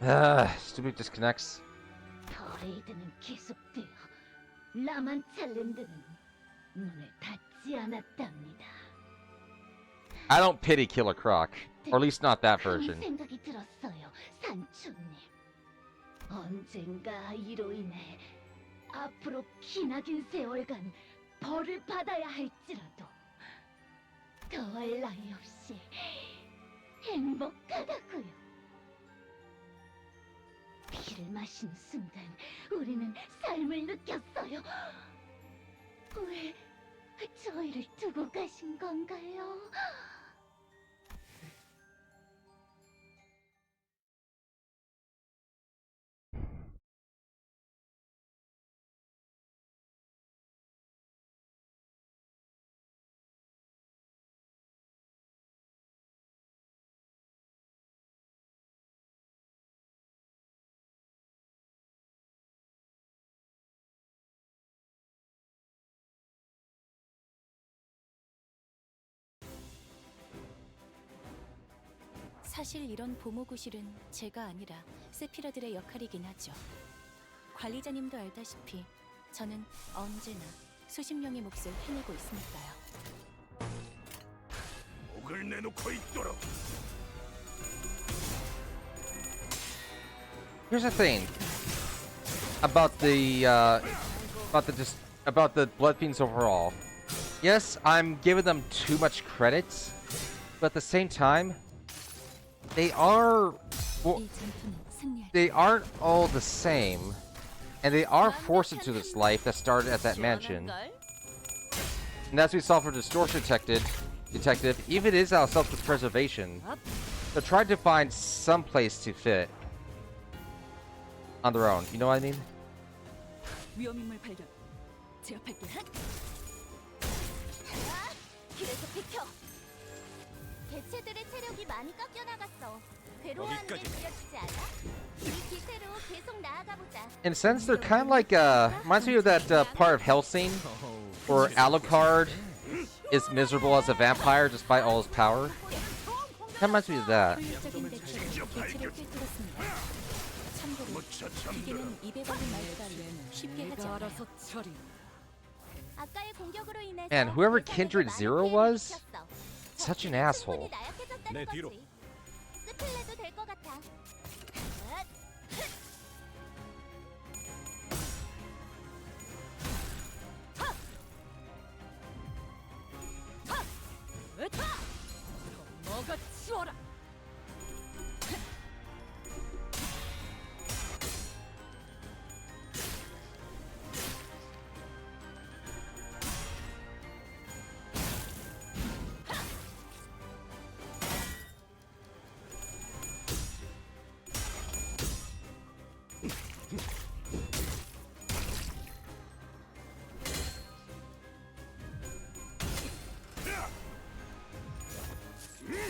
Stupid disconnects. 퍼레이드는 계속되어 라만찰랜드는 눈에 닿지 않았답니다. I don't pity Killer Croc, or at least not that 그런 version. 생각이 들었어요, 산초님. 언젠가 이로 인해 앞으로 기나긴 세월간 벌을 받아야 할지라도 더할 나위 없이 행복하다고요. 피를 마시는 순간 우리는 삶을 느꼈어요. 왜 저희를 두고 가신 건가요? 사실 이런 보모구실은 제가 아니라 세피라들의 역할이긴 하죠. 관리자님도 알다시피 저는 언제나 수십 명의 몫을 해내고 있으니까요. 목을 내놓고 있도록. Here's the thing about the Blood Fiends overall. Yes, I'm giving them too much credit, but at the same time, they aren't all the same, and they are forced into this life that started at that mansion. And as we saw for Distortion Detective, even it is out of self-preservation, they're trying to find some place to fit on their own. You know what I mean? 위험인물 발견. 제압할게. 길에서 비켜. 개체들의 체력이 많이 깎여 나갔어. 괴로워하는 게 느껴지지 않아? 이 기세로 계속 나아가 보자. In a sense, they're kind of like reminds me of that part of Hellsing, where Alucard is miserable as a vampire despite all his power. Kind of reminds me of that. 효율적인 대처로 개체를 꿰뚫었습니다. 참고로 기계는 입에 걸린 말보다는 쉽게 하지 않아요. 아까의 공격으로 인해서 Man, whoever 대상에게 Kindred 많은 Zero 피해를 was, 입혔어. such an 적들은 asshole. 충분히 나약해졌다는 내 뒤로. 거지. 끝을 내도 될 것 같아. 뭐가 치워라.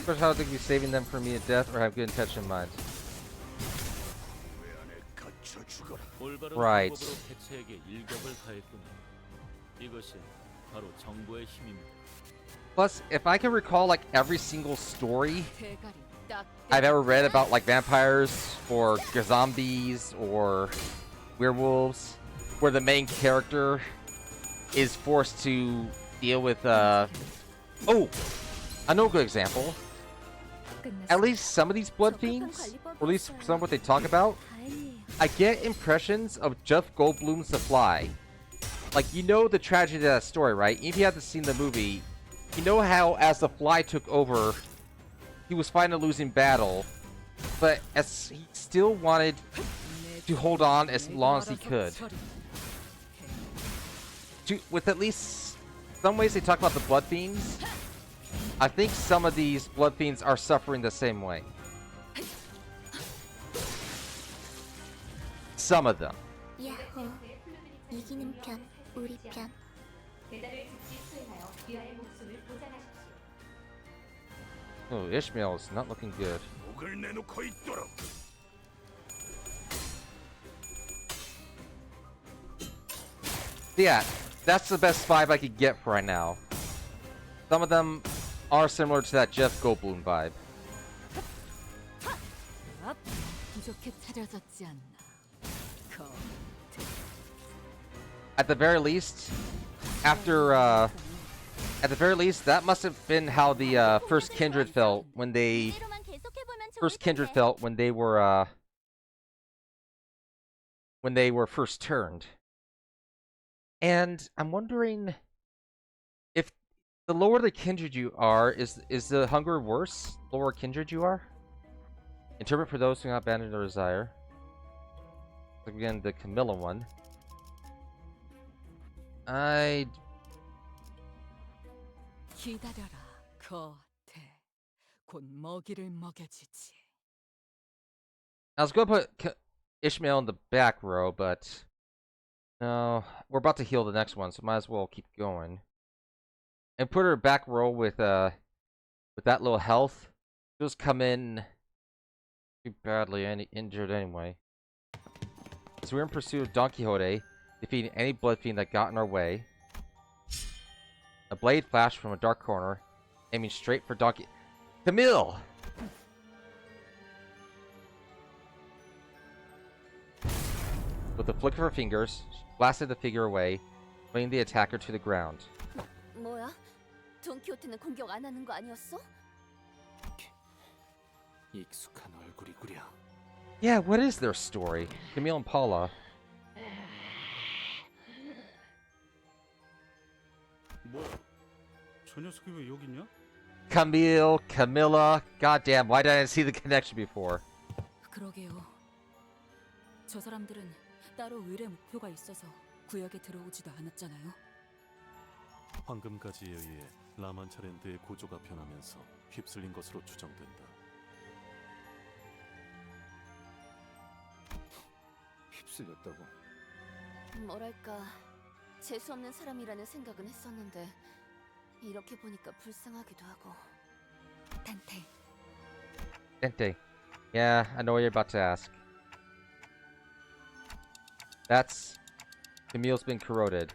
Of course, I don't think he's saving them from immediate death or have good intention in mind. Right. Plus, if I can recall, like, every single story I've ever read about, like, vampires or zombies or werewolves, where the main character is forced to deal with, oh! I know a good example. At least some of these Blood Fiends, or at least some of what they talk about, I get impressions of Jeff Goldblum's The Fly. Like, you know the tragedy of that story, right? If you haven't seen the movie, you know how as The Fly took over, he was fighting a losing battle, but as he still wanted to hold on as long as he could. With at least some ways they talk about the Blood Fiends, I think some of these Blood Fiends are suffering the same way. Some of them. 야호, 이기는 편, 우리 편. Oh, Ishmael is not looking good. 목을 내놓고 있도록. Yeah, that's the best vibe I could get for right now. Some of them are similar to that Jeff Goldblum vibe. 좋게 차려졌지 않나. At the very least, after at the very least, that must have been how the first Kindred felt when they when they were first turned. And I'm wondering if the lower the Kindred you are, is the hunger worse? Lower Kindred you are? Interpret for those who not abandon their desire. Again, the Camilla one. I 기다려라, 거태. 곧 먹이를 먹여주지. was going to put Ishmael in the back row, but no, we're about to heal the next one, so might as well keep going. And put her back row with that little health. Just come in too badly injured anyway. So we're in pursuit of Don Quixote, defeating any blood fiend that got in our way. A blade flashed from a dark corner, aiming straight for Don Quixote. Camille! With a flick of her fingers, she blasted the figure away, bringing the attacker to the ground. 뭐야? 돈키호테는 공격 안 하는 거 아니었어? 익숙한 얼굴이구려. Yeah, what is their story? Camille and Paula. 뭐야? 저 녀석이 왜 여기 있냐? Camille, Camilla. Goddamn, why did I see the connection before? 그러게요. 저 사람들은 따로 의뢰 목표가 있어서 구역에 들어오지도 않았잖아요. 황금가지에 의해 라만차랜드의 고조가 변하면서 휩쓸린 것으로 추정된다. 휩쓸렸다고? 뭐랄까 재수 없는 사람이라는 생각은 했었는데 이렇게 보니까 불쌍하기도 하고. 단테, Dente. Yeah, I know what you're about to ask. That's... Camille's been corroded.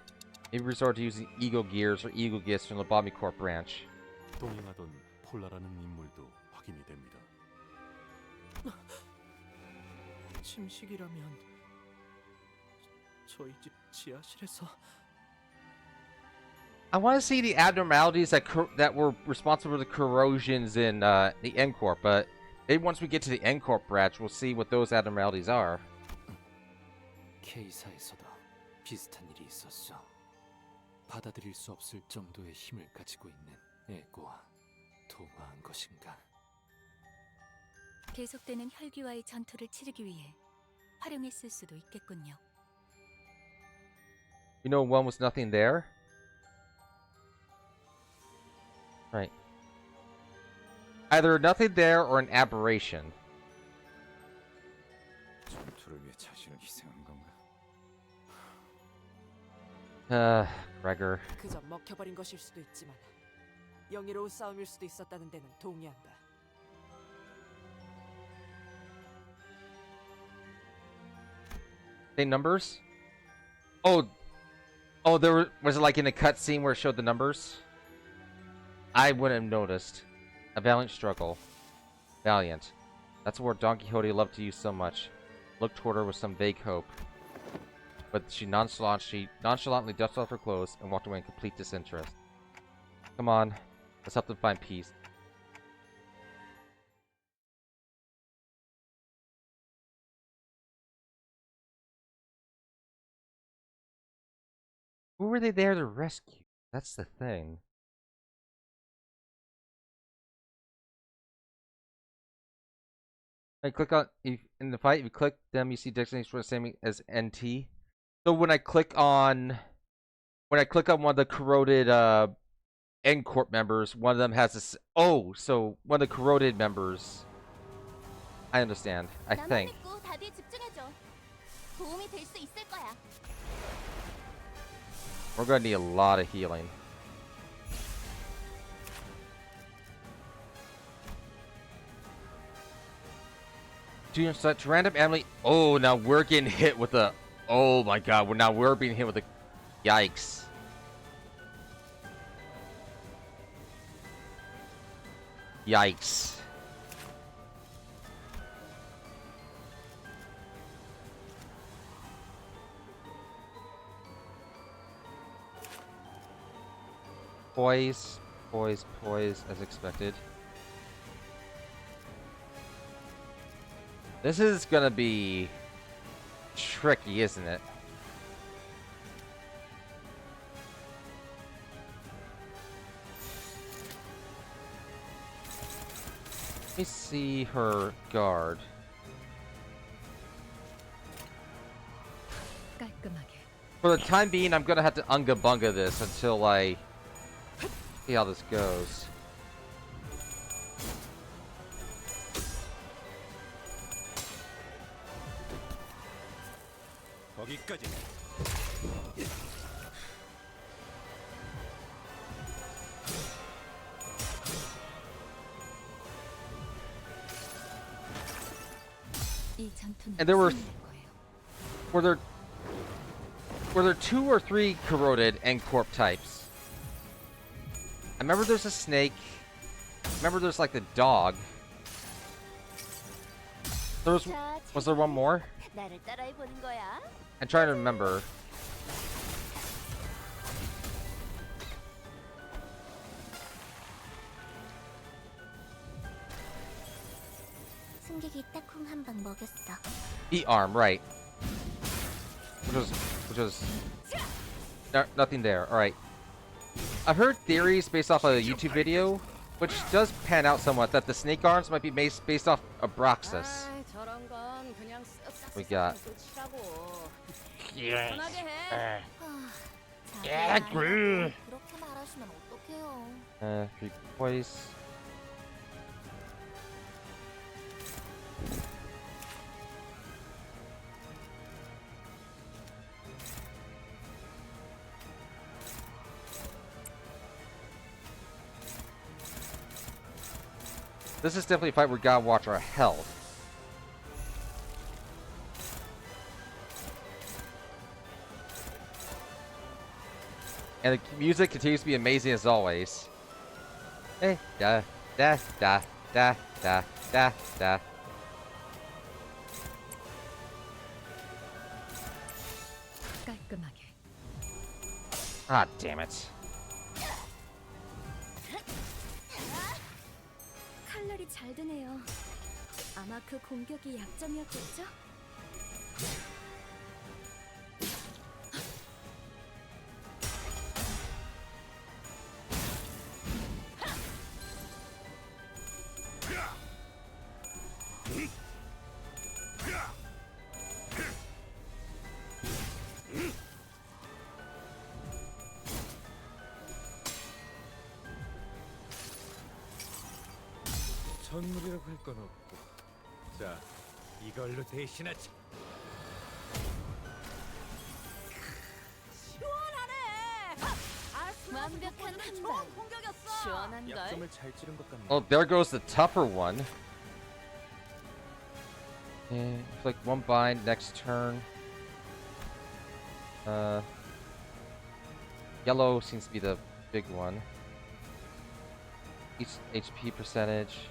Maybe resort to using ego gears or ego gifts from the Bobby Corp branch. 동행하던 폴라라는 인물도 확인이 됩니다. 침식이라면 저희 집 지하실에서 I want to see the abnormalities that were responsible for the corrosions in the N Corp, but maybe once we get to the N Corp branch, we'll see what those abnormalities are. K사에서도 비슷한 일이 있었어. 받아들일 수 없을 정도의 힘을 가지고 있는 에고와 동화한 것인가. 계속되는 혈귀와의 전투를 치르기 위해 활용했을 수도 있겠군요. You know, one was nothing there. Right. Either nothing there or an aberration. 전투를 위해 자신을 희생한 건가? Gregor. 그저 먹혀버린 것일 수도 있지만 영예로운 싸움일 수도 있었다는 데는 동의한다. Say numbers? Oh, was it like in a cutscene where it showed the numbers? I wouldn't have noticed. A valiant struggle. Valiant. That's a word Don Quixote loved to use so much. Looked toward her with some vague hope. But she nonchalantly dusted off her clothes and walked away in complete disinterest. Come on, let's help them find peace. Who were they there to rescue? That's the thing. I click on in the fight. If you click them, you see designations for the same as NT. So when I click on one of the corroded N Corp members, one of them has this. Oh, so one of the corroded members. I understand. I think. 믿고 다들 집중해줘. 도움이 될 수 있을 거야. We're gonna need a lot of healing. Doing such random Emily. Oh, now we're getting hit with a. Oh my God! Now we're being hit with a. Yikes! Yikes! Poise, poise, poise, as expected. This is gonna be tricky, isn't it? Let me see her guard. For the time being, I'm gonna have to unga bunga this until I see how this goes. 거기까지. And there were there 2 or 3 corroded and corp types? I remember there's a snake. I remember there's like the dog. Was there one more? 나를 따라해 보는 거야. I'm trying to remember. 승객이 딱콩 한 방 먹였어. The arm, right? Which was nothing there. All right. I've heard theories based off a YouTube video, which does pan out somewhat, that the snake arms might be based off Abraxas. We got. 아, Yeah, 그렇게 말하시면 어떡해요. Replace. This is definitely a fight we gotta watch our health. And the music continues to be amazing as always. Hey, da, da, da, da, da, da, da. Ah, damn it. 칼날이 잘 드네요. 아마 그 공격이 약점이었겠죠? 선물이라고 할 건 없고, 자, 이걸로 대신하지. 완벽한 한 방. 시원한 걸. 약점을 잘 찌른 것 같네. Oh, there goes the tougher one. Yeah, like one bind next turn. Yellow seems to be the big one. Each HP percentage.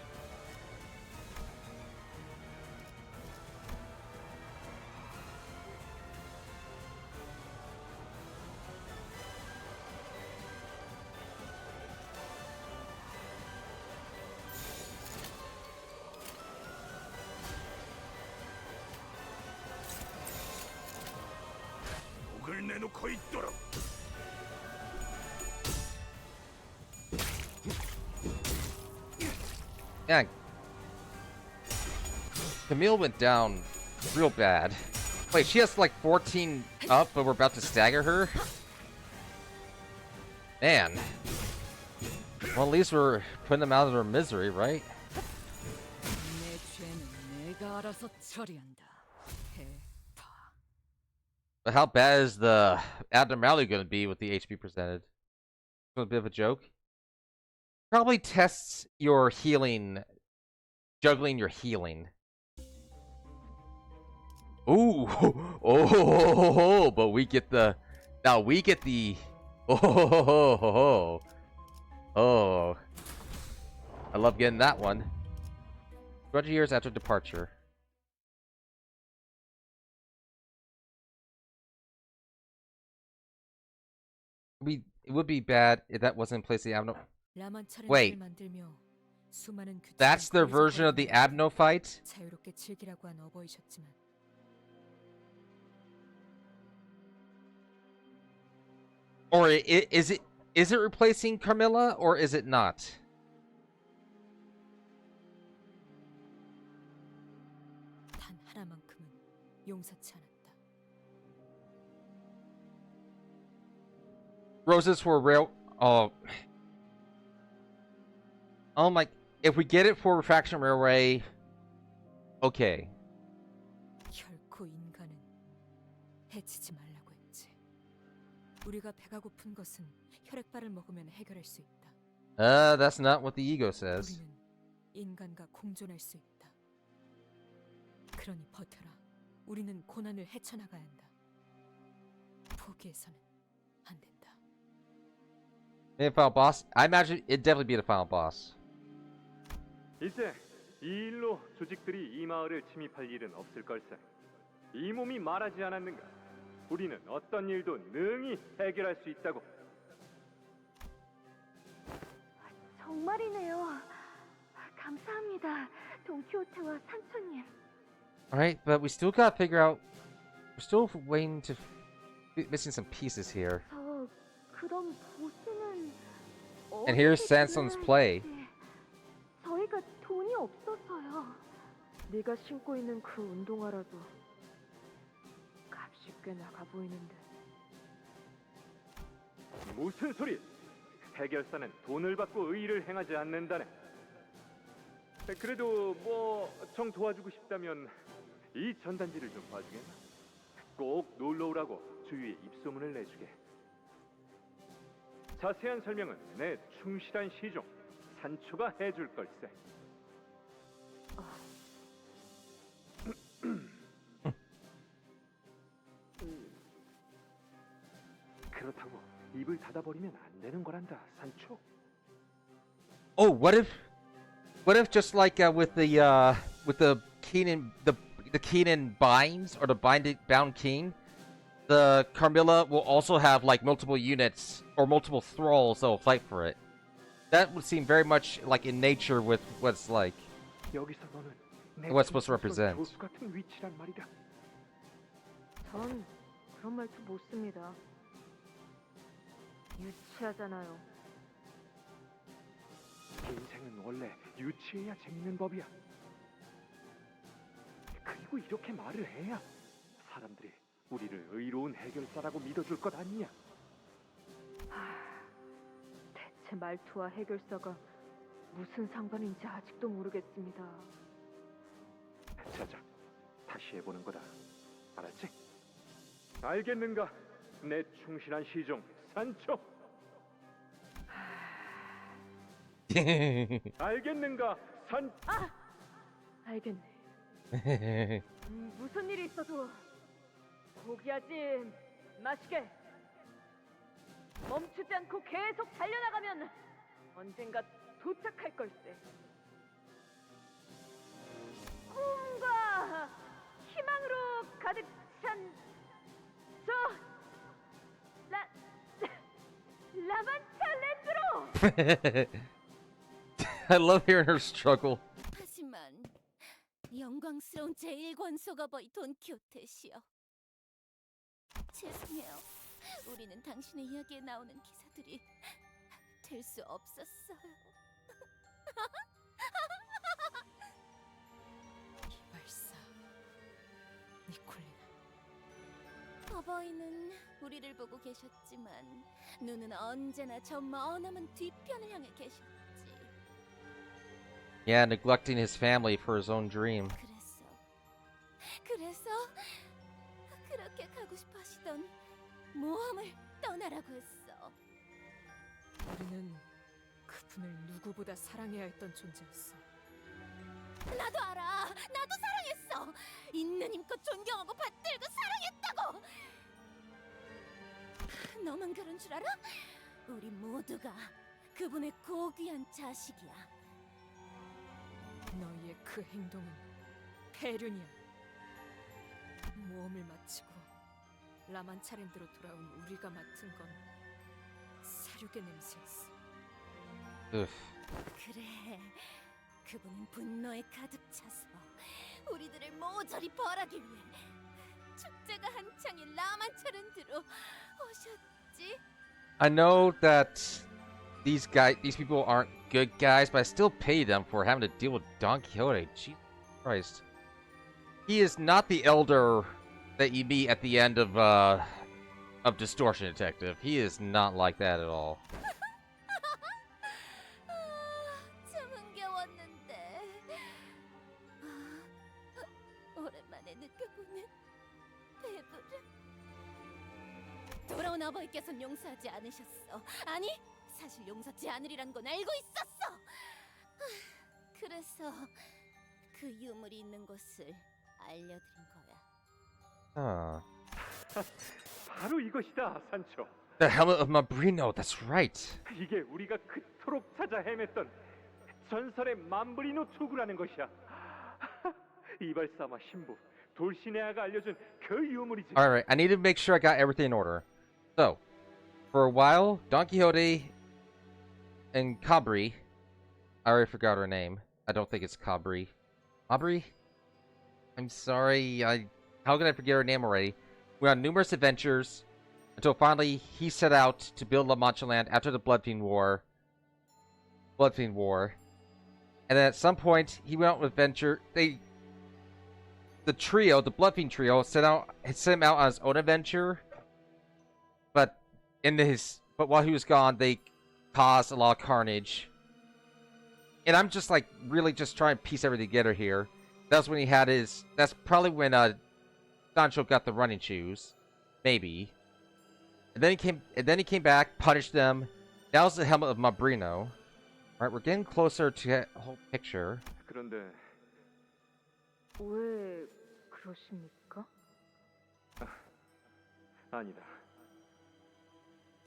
목을 내놓고 있도록. Yeah. Camille went down real bad. Wait, she has like 14 up, but we're about to stagger her? Man. Well, at least we're putting them out of their misery, right? 내 죄는 내가 알아서 처리한다. 해파. But how bad is the abnormality going to be with the HP percentage? A bit of a joke. Probably tests your healing, juggling your healing. Ooh, oh, but we get the, now we get the, oh, I love getting that one. 200 years after departure. it would be bad if that wasn't placed in the Abno. 라만차렌트를 Wait. 만들며 수많은 규칙을 That's their version of the Abno fight? 자유롭게 즐기라고 한 어버이셨지만 Or is it replacing Carmilla or is it not? 단 하나만큼은 용서치 않았다. Roses for rail. Oh my. If we get it for Refraction Railway, okay. 결코 인간은 해치지 말라고 했지. 우리가 배가 고픈 것은 혈액발을 먹으면 해결할 수 있다. That's not what the ego says. 우리는 인간과 공존할 수 있다. 그러니 버텨라. 우리는 고난을 헤쳐나가야 한다. 포기해서는 안 된다. Maybe final boss. I imagine it'd definitely be the final boss. 이제 이 일로 조직들이 이 마을을 침입할 일은 없을 걸세. 이 몸이 말하지 않았는가? 우리는 어떤 일도 능히 해결할 수 있다고. 정말이네요. 감사합니다, 돈키호테와 산초님. Alright, but we still gotta figure out. We're still waiting to. Missing some pieces here. 그럼 보스는 And here's Sanson's play. 저희가 돈이 없어서요. 네가 신고 있는 그 운동화라도 값이 꽤 나가 보이는데. 무슨 소리? 해결사는 돈을 받고 의의를 행하지 않는다네. 그래도 뭐 정 도와주고 싶다면 이 전단지를 좀 봐주겠나? 꼭 놀러 오라고 주위에 입소문을 내주게. 자세한 설명은 내 충실한 시종 산초가 해줄 걸세. 그렇다고 입을 닫아버리면 안 되는 거란다, 산초. Oh, what if just like with the Keenan the Keenan binds or the bound Keen, the Carmilla will also have like multiple units or multiple thralls that will fight for it. That would seem very much like in nature with what's like. 여기서 너는 내 What's supposed to 손 represent. 조수 같은 위치란 말이다. 전 그런 말투 못 씁니다. 유치하잖아요. 인생은 원래 유치해야 재밌는 법이야. 그리고 이렇게 말을 해야 사람들이 우리를 의로운 해결사라고 믿어줄 것 아니냐. 대체 말투와 해결사가 무슨 상관인지 아직도 모르겠습니다. 자자, 다시 해보는 거다. 알았지? 알겠는가? 내 충실한 시종 산초. 알겠는가? 알겠네. 무슨 일이 있어도 포기하지 마시게. 멈추지 않고 계속 달려나가면 언젠가 도착할 걸세. 꿈과 희망으로 가득 찬 저 라만차 랜드로. I love hearing her struggle. 하지만 영광스러운 제1권속어버이 돈키호테시여. 죄송해요. 우리는 당신의 이야기에 나오는 기사들이 될 수 없었어요. 이발사 니콜리나. 어버이는 우리를 보고 계셨지만 눈은 언제나 저 머나먼 뒤편을 향해 계셨지. Yeah, neglecting his family for his own dream. 그래서 그렇게 가고 싶어 하시던 모험을 떠나라고 했어. 우리는 그분을 누구보다 사랑해야 했던 존재였어. 나도 알아. 나도 사랑했어. 있는 힘껏 존경하고 받들고 사랑했다고. 너만 그런 줄 알아? 우리 모두가 그분의 고귀한 자식이야. 너희의 그 행동은 폐륜이야. 모험을 마치고 라만차랜드로 돌아온 우리가 맡은 건 혈육의 냄새였어. Ugh. 그래, 그분은 분노에 가득 차서 우리들을 모조리 벌하기 위해 축제가 한창인 라만차른드로 오셨지. I know that these people aren't good guys, but I still pay them for having to deal with Don Quixote. Jesus Christ. He is not the elder that you meet at the end of Distortion Detective. He is not like that at all. 참 흥겨웠는데. 오랜만에 느껴보는 배부름. 돌아온 아버지께서는 용서하지 않으셨어. 아니, 사실 용서치 않으리란 건 알고 있었어. 그래서 그 유물이 있는 곳을 알려드린 거야. 바로 이것이다, 산초. The helmet of Mabrino, that's right. 이게 우리가 그토록 찾아 헤맸던 전설의 맘브리노 투구라는 것이야. 이발사마 신부 돌시네아가 알려준 그 유물이지. Alright, I need to make sure I got everything in order. So, for a while, Don Quixote and Cabri, I already forgot her name. I don't think it's Cabri. Aubrey? I'm sorry, how could I forget her name already? We went on numerous adventures until finally he set out to build La Mancha Land after the Bloodfiend War. And then at some point, he went on an adventure. The trio, the Bloodfiend trio, set him out on his own adventure. But while he was gone, they caused a lot of carnage. And I'm just like really just trying to piece everything together here. That's when he had his. That's probably when Sancho got the running shoes, maybe. And then he came back, punished them. That was the helmet of Mabrino. All right, we're getting closer to the whole picture. 그런데 왜 그러십니까? 아니다.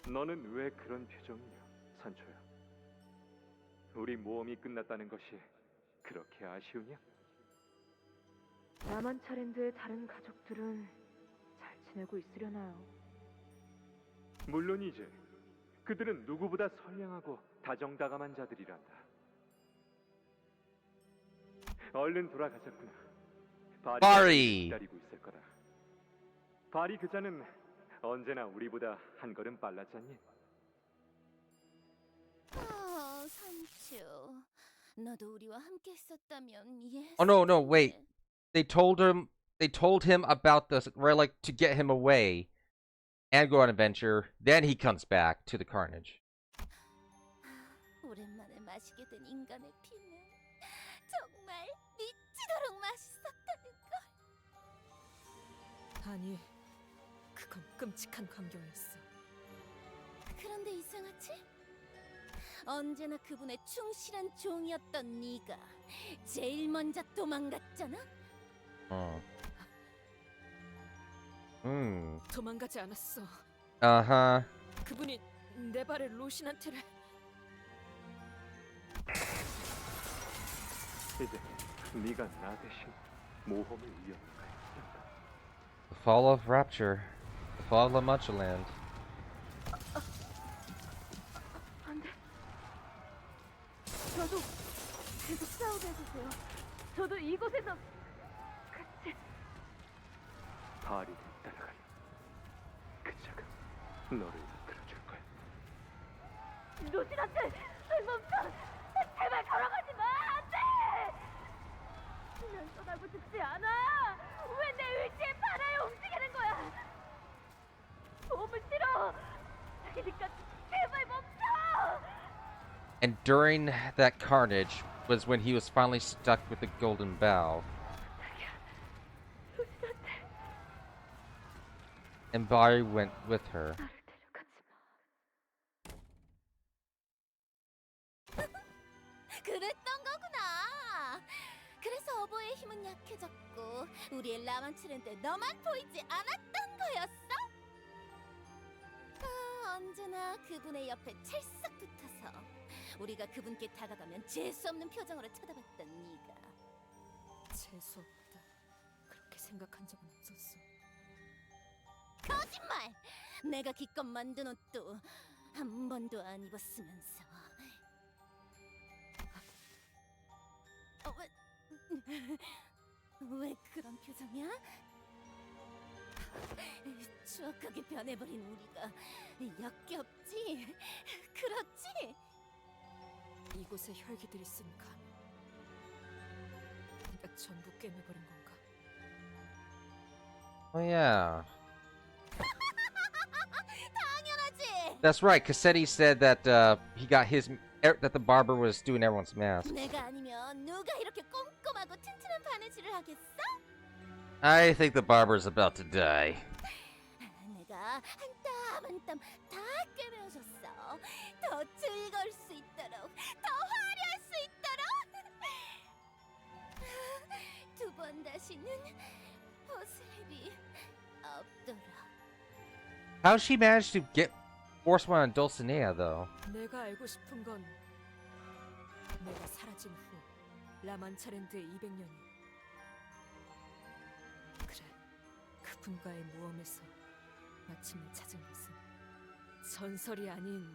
너는 왜 그런 표정이냐, 산초야? 우리 모험이 끝났다는 것이 그렇게 아쉬우냐? 라만차랜드의 다른 가족들은 잘 지내고 있으려나요? 물론이지. 그들은 누구보다 선량하고 다정다감한 자들이란다. 얼른 돌아가자꾸나. 바리 기다리고 있을 거다. 바리 그자는 언제나 우리보다 한 걸음 빨랐잖니. 산초, 너도 우리와 함께 했었다면 이해했을 Oh no, wait. 텐데. They told him about the relic to get him away and go on an adventure. Then he comes back to the carnage. 오랜만에 마시게 된 인간의 피는 정말 미치도록 맛있었다는 걸. 아니, 그건 끔찍한 광경이었어. 그런데 이상하지? 언제나 그분의 충실한 종이었던 네가 제일 먼저 도망갔잖아? 도망가지 않았어. Uh-huh. 그분이 내 발에 로신한테를. 이제 네가 나 대신 모험을 이어나가. The fall of Rapture. The fall of La Mancha Land. 안 돼. 저도 계속 싸우게 해주세요. 저도 이곳에서 같이. 바리를 따라가려. 그자가 너를 이끌어줄 거야. 로신한테 멈춰. 제발 걸어가지 마. 안 돼. 난 떠나고 싶지 않아. 왜 내 의지에 반하여 움직이는 거야? 도움을 싫어. 그러니까 제발 멈춰. And during that carnage was when he was finally stuck with the golden bow. And Barry went with her. 그랬던 거구나. 그래서 어버이의 힘은 약해졌고 우리의 라만치랜드에 너만 보이지 않았던 거였어? 언제나 그분의 옆에 찰싹 붙어서 우리가 그분께 다가가면 재수없는 표정으로 쳐다봤던 네가. 재수없다. 그렇게 생각한 적은 없었어. 거짓말! 내가 기껏 만든 옷도 한 번도 안 입었으면서. 왜 그런 표정이야? 추악하게 변해버린 우리가 역겹지? 그렇지? 이곳에 혈기들이 쓴 간. 네가 전부 꿰매버린 건가? Oh yeah. 당연하지. That's right. Cassetti said that he got his that the barber was doing everyone's mask. 내가 아니면 누가 이렇게 꼼꼼하고 튼튼한 바느질을 하겠어? I think the barber is about to die. 내가 한 땀 한 땀 다 꿰매어줬어. 더 즐거울 수 있도록, 더 화려할 수 있도록. 두 번 다시는 벗을 일이 없도록. How'd she manage to get force one on Dulcinea though? 내가 알고 싶은 건 내가 사라진 후 라만차랜드의 200년이 그래 그분과의 모험에서 마침내 찾은 것은 전설이 아닌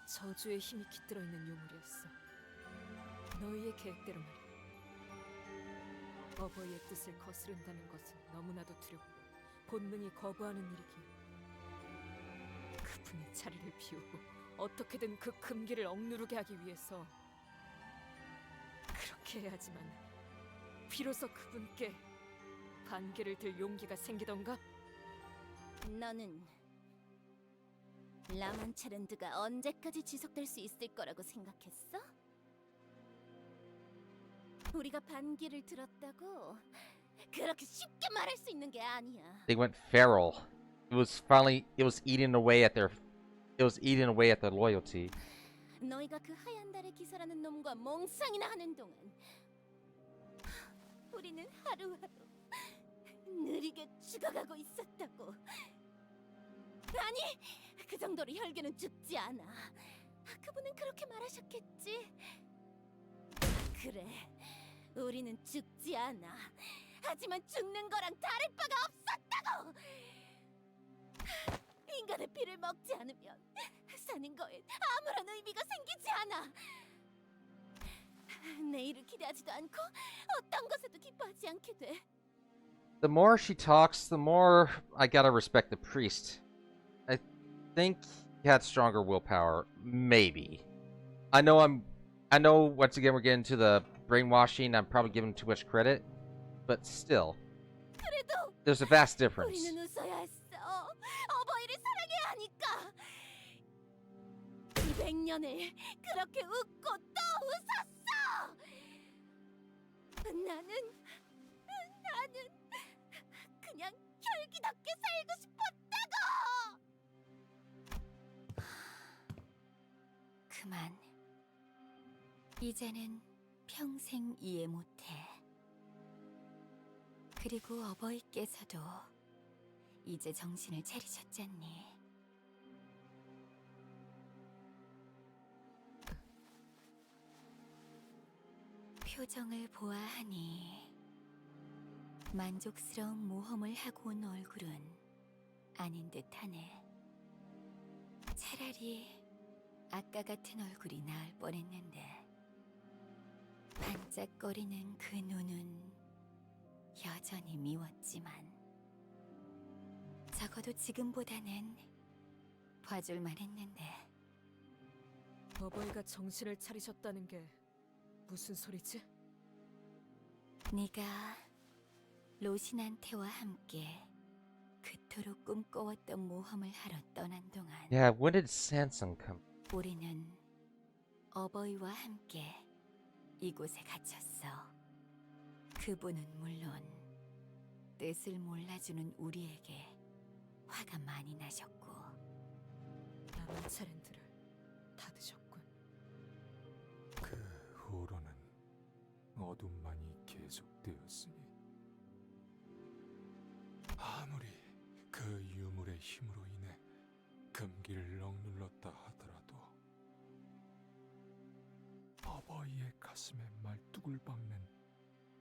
저주의 힘이 깃들어 있는 유물이었어. 너희의 계획대로 말이야. 어버이의 뜻을 거스른다는 것은 너무나도 두렵고 본능이 거부하는 일이기에 그분의 자리를 비우고 어떻게든 그 금기를 억누르게 하기 위해서 그렇게 해야지만 비로소 그분께 반기를 들 용기가 생기던가? 너는 라만차랜드가 언제까지 지속될 수 있을 거라고 생각했어? 우리가 반기를 들었다고 그렇게 쉽게 말할 수 있는 게 아니야. They went feral. It was eating away at their loyalty. 너희가 그 하얀 달의 기사라는 놈과 몽상이나 하는 동안 우리는 하루하루 느리게 죽어가고 있었다고. 아니, 그 정도로 혈기는 죽지 않아. 그분은 그렇게 말하셨겠지. 그래, 우리는 죽지 않아. 하지만 죽는 거랑 다를 바가 없었다고. 인간의 피를 먹지 않으면 사는 거엔 아무런 의미가 생기지 않아. 내일을 기대하지도 않고 어떤 것에도 기뻐하지 않게 돼. The more she talks, the more I gotta respect the priest. I think he had stronger willpower. Maybe. I know once again we're getting to the brainwashing. I'm probably giving too much credit. But still. 그래도 There's a vast difference. 우리는 웃어야 했어. 어버이를 사랑해야 하니까. 200년을 그렇게 웃고 또 웃었어. 나는 그냥 혈기답게 살고 싶었다고. 그만. 이제는 평생 이해 못해. 그리고 어버이께서도 이제 정신을 차리셨잖니. 표정을 보아하니 만족스러운 모험을 하고 온 얼굴은 아닌 듯하네. 차라리 아까 같은 얼굴이 나을 뻔했는데. 반짝거리는 그 눈은 여전히 미웠지만 적어도 지금보다는 봐줄만 했는데. 어버이가 정신을 차리셨다는 게 무슨 소리지? 네가 로신한테와 함께 그토록 꿈꿔왔던 모험을 하러 떠난 동안 Yeah, when did Sanson come? 우리는 어버이와 함께 이곳에 갇혔어. 그분은 물론 뜻을 몰라주는 우리에게 화가 많이 나셨고 라만차랜드를 닫으셨군. 그 후로는 어둠만이 계속되었으니 아무리 그 유물의 힘으로 인해 금기를 억눌렀다 하더라도 어버이의 가슴에 말뚝을 박는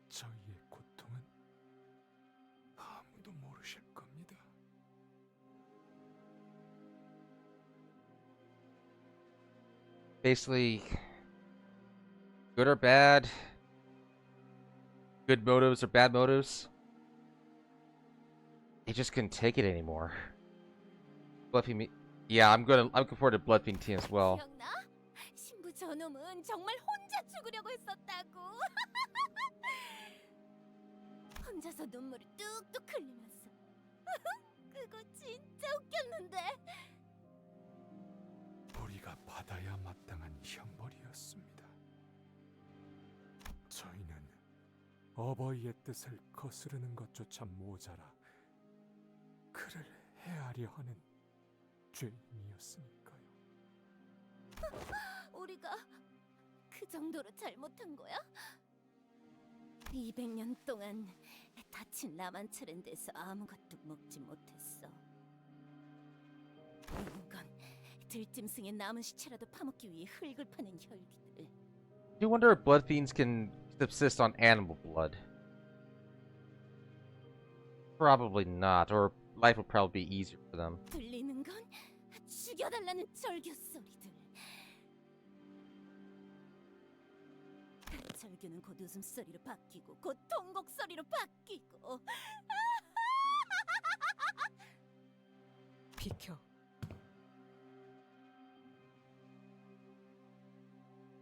저희의 고통은 아무도 모르실 겁니다. basically good or bad, good motives or bad motives. They just couldn't take it anymore. Bloodfiend me. Yeah, I'm looking forward to Bloodfiend team as well. 기억나? 신부 저놈은 정말 혼자 죽으려고 했었다고. 혼자서 눈물을 뚝뚝 흘리면서. 그거 진짜 웃겼는데. 우리가 받아야 마땅한 형벌이었습니다. 저희는 어버이의 뜻을 거스르는 것조차 모자라 그를 해하려 하는 죄인이었으니까요. 우리가 그 정도로 잘못한 거야? 200년 동안 다친 라만차렌 데서 아무것도 먹지 못했어. 이건 들짐승의 남은 시체라도 파먹기 위해 흙을 파는 혈기들. You wonder if Bloodfiends can subsist on animal blood? Probably not, or life would probably be easier for them. 들리는 건 죽여달라는 절규 소리들. 절규는 곧 웃음소리로 바뀌고 곧 통곡 소리로 바뀌고. 비켜.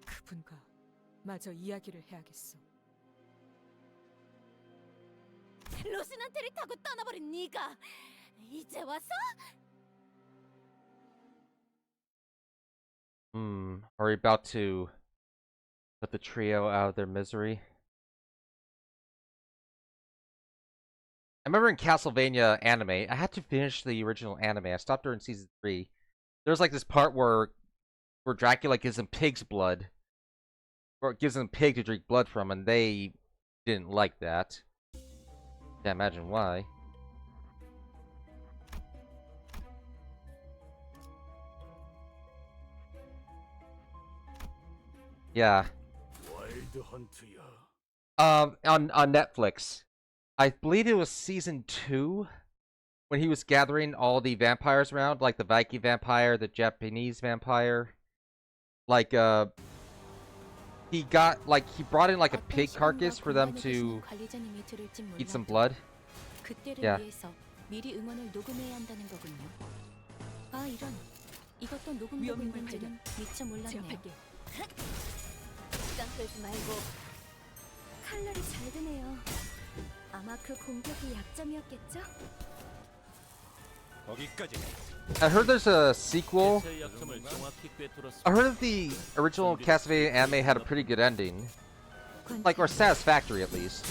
그분과 마저 이야기를 해야겠어. 로신한테를 타고 떠나버린 네가 이제 와서? Are we about to put the trio out of their misery? I remember in Castlevania anime, I had to finish the original anime. I stopped during season 3. There's like this part where Dracula gives him pig's blood, or gives them pig to drink blood from, and they didn't like that. Can't imagine why. Yeah. On Netflix. I believe it was season 2 when he was gathering all the vampires around, like the Viking vampire, the Japanese vampire. Like he brought in like a pig carcass for them to eat some blood. Yeah. 미리 응원을 녹음해야 한다는 거군요. 아 이런, 이것도 녹음되고 있는지는 미처 몰랐네요. 시간 끌지 말고. 칼날이 잘 드네요. 아마 그 공격이 약점이었겠죠? 거기까지. I heard there's a sequel. I heard that the original Castlevania anime had a pretty good ending. Like, or satisfactory at least.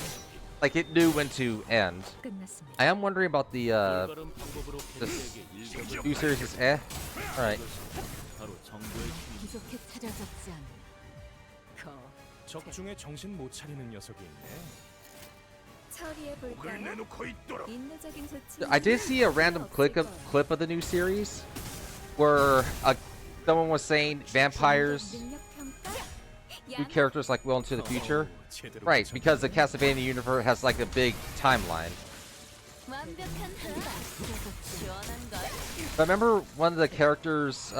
Like, it knew when to end. I am wondering about the new series is Alright. 적중에 정신 못 차리는 녀석이 있네. I did see a random clip of the new series where someone was saying vampires, new characters like well into the future. Right, because the Castlevania universe has like a big timeline. I remember one of the characters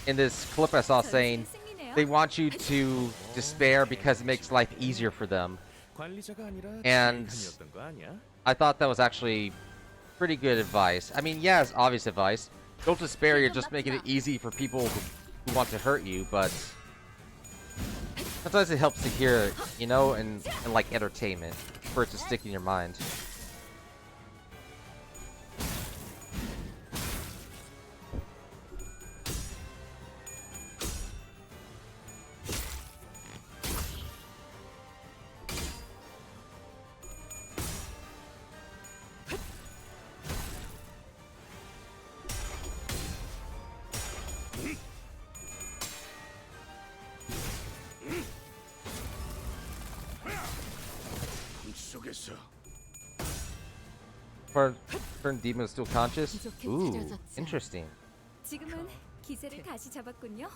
in this clip I saw saying they want you to despair because it makes life easier for them. And I thought that was actually pretty good advice. I mean, yeah, it's obvious advice. Don't despair, you're just making it easy for people who want to hurt you, but sometimes it helps to hear it, you know, and like entertainment, for it to stick in your mind. Certain demon is still conscious? Ooh, interesting. 지금은 기세를 다시 잡았군요.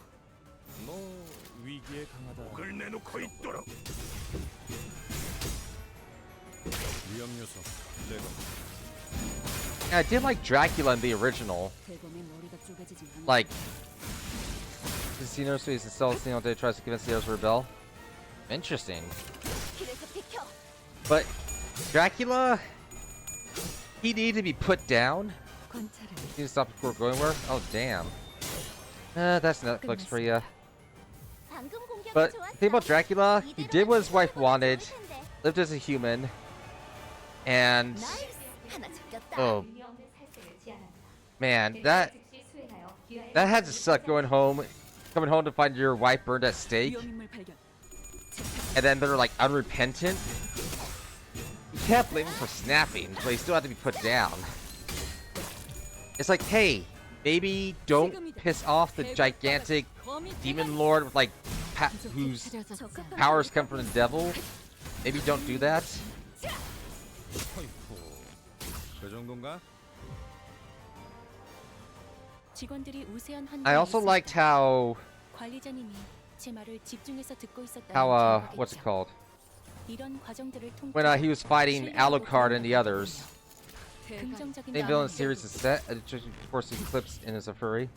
뭐 위기에 강하다. 위험 요소 제거. Yeah, I did like Dracula in the original. Like, casino, so he's installed casino day, tries to convince the others to rebel. Interesting. But Dracula, he needed to be put down. He needs to stop before going where? Oh damn. That's Netflix for you. But the thing about Dracula, he did what his wife wanted, lived as a human, and oh man, that had to suck coming home to find your wife burned at stake, and then they're like unrepentant. You can't blame him for snapping, but he still had to be put down. It's like, hey, maybe don't piss off the gigantic demon lord with like whose powers come from the devil. Maybe don't do that. I also liked how what's it called? When he was fighting Alucard and the others. Main villain series is set. Of course, the Eclipse in is a furry.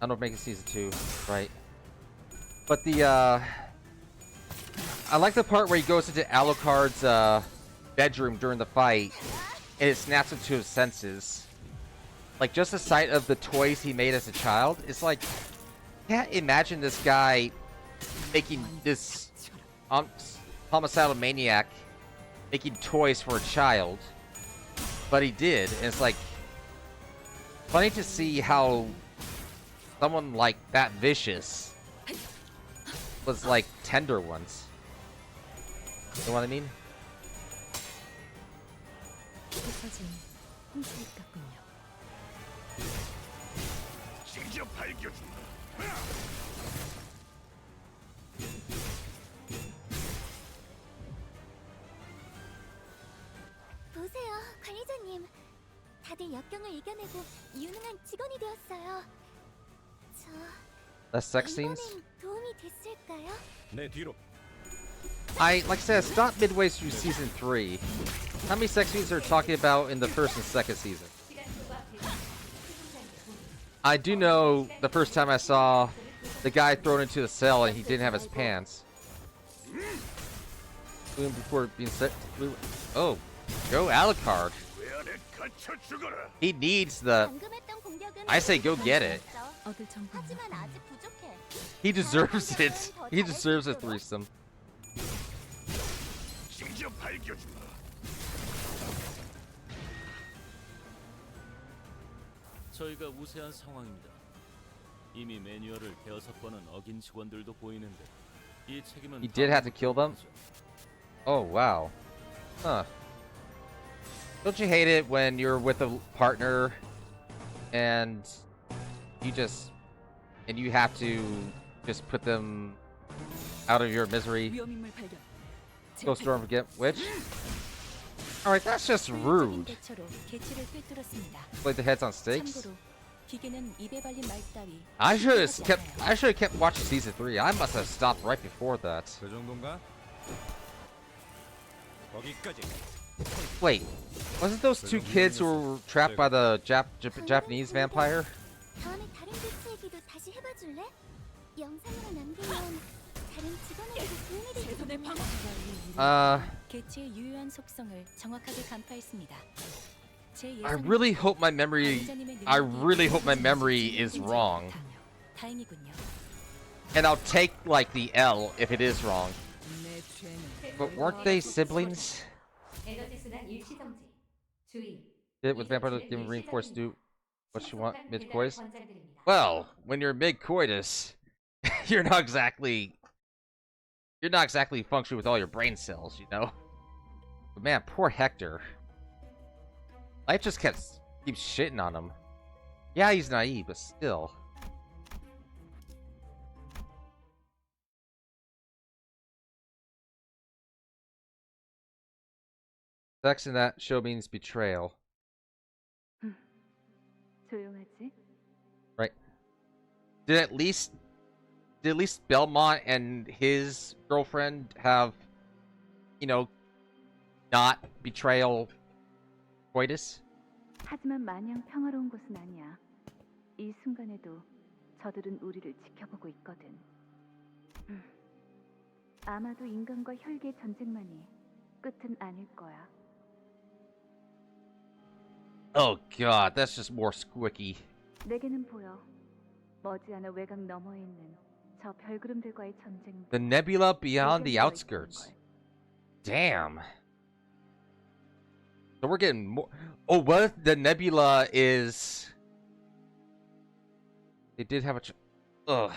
I don't know if making season 2, right? But the I like the part where he goes into Alucard's bedroom during the fight, and it snaps him to his senses. Like just the sight of the toys he made as a child. It's like, can't imagine this guy making this homicidal maniac making toys for a child. But he did, and it's like funny to see how someone like that vicious was like tender once. You know what I mean? 보세요, 관리자님. 다들 역경을 이겨내고 유능한 직원이 되었어요. Less sex scenes? 이번엔 도움이 됐을까요? 내 뒤로. Like I said, I stopped midway through season 3. How many sex scenes are we talking about in the first and second season? I do know the first time I saw the guy thrown into the cell and he didn't have his pants. Before being set. Oh, go Alucard. He needs the. I say go get it. He deserves it. He deserves a threesome. 저희가 우세한 상황입니다. 이미 매뉴얼을 대여섯 번은 어긴 직원들도 보이는데 이 책임은 He did have to kill them? Oh wow. Huh. Don't you hate it when you're with a partner and you have to just put them out of your misery? Go storm forget which? Alright, that's just rude. Like the heads on stakes? I should have kept watching season 3. I must have stopped right before that. Wait, wasn't those two kids who were trapped by the Japanese vampire? 다음에 다른 대체 얘기도 다시 해봐줄래? 영상으로 남기면 다른 직원에게도 도움이 되거든. 개체의 유효한 속성을 정확하게 간파했습니다. I really hope my memory is wrong. 다행이군요. And I'll take like the L if it is wrong. But weren't they siblings? Did with vampire giving reinforce do what you want mid-coitus? Well, when you're mid-coitus, you're not exactly functioning with all your brain cells, you know? But man, poor Hector. Life just keeps shitting on him. Yeah, he's naive, but still. Sex in that show means betrayal. Right. Did at least Belmont and his girlfriend have, you know, not betrayal coitus? 하지만 마냥 평화로운 곳은 아니야. 이 순간에도 저들은 우리를 지켜보고 있거든. 아마도 인간과 혈기의 전쟁만이 끝은 아닐 거야. Oh god, that's just more squicky. 내게는 보여. 머지않아 외곽 너머에 있는 저 별구름들과의 전쟁. The nebula beyond the outskirts. Damn. So we're getting more. Oh, what if the nebula is? They did have a. Ugh.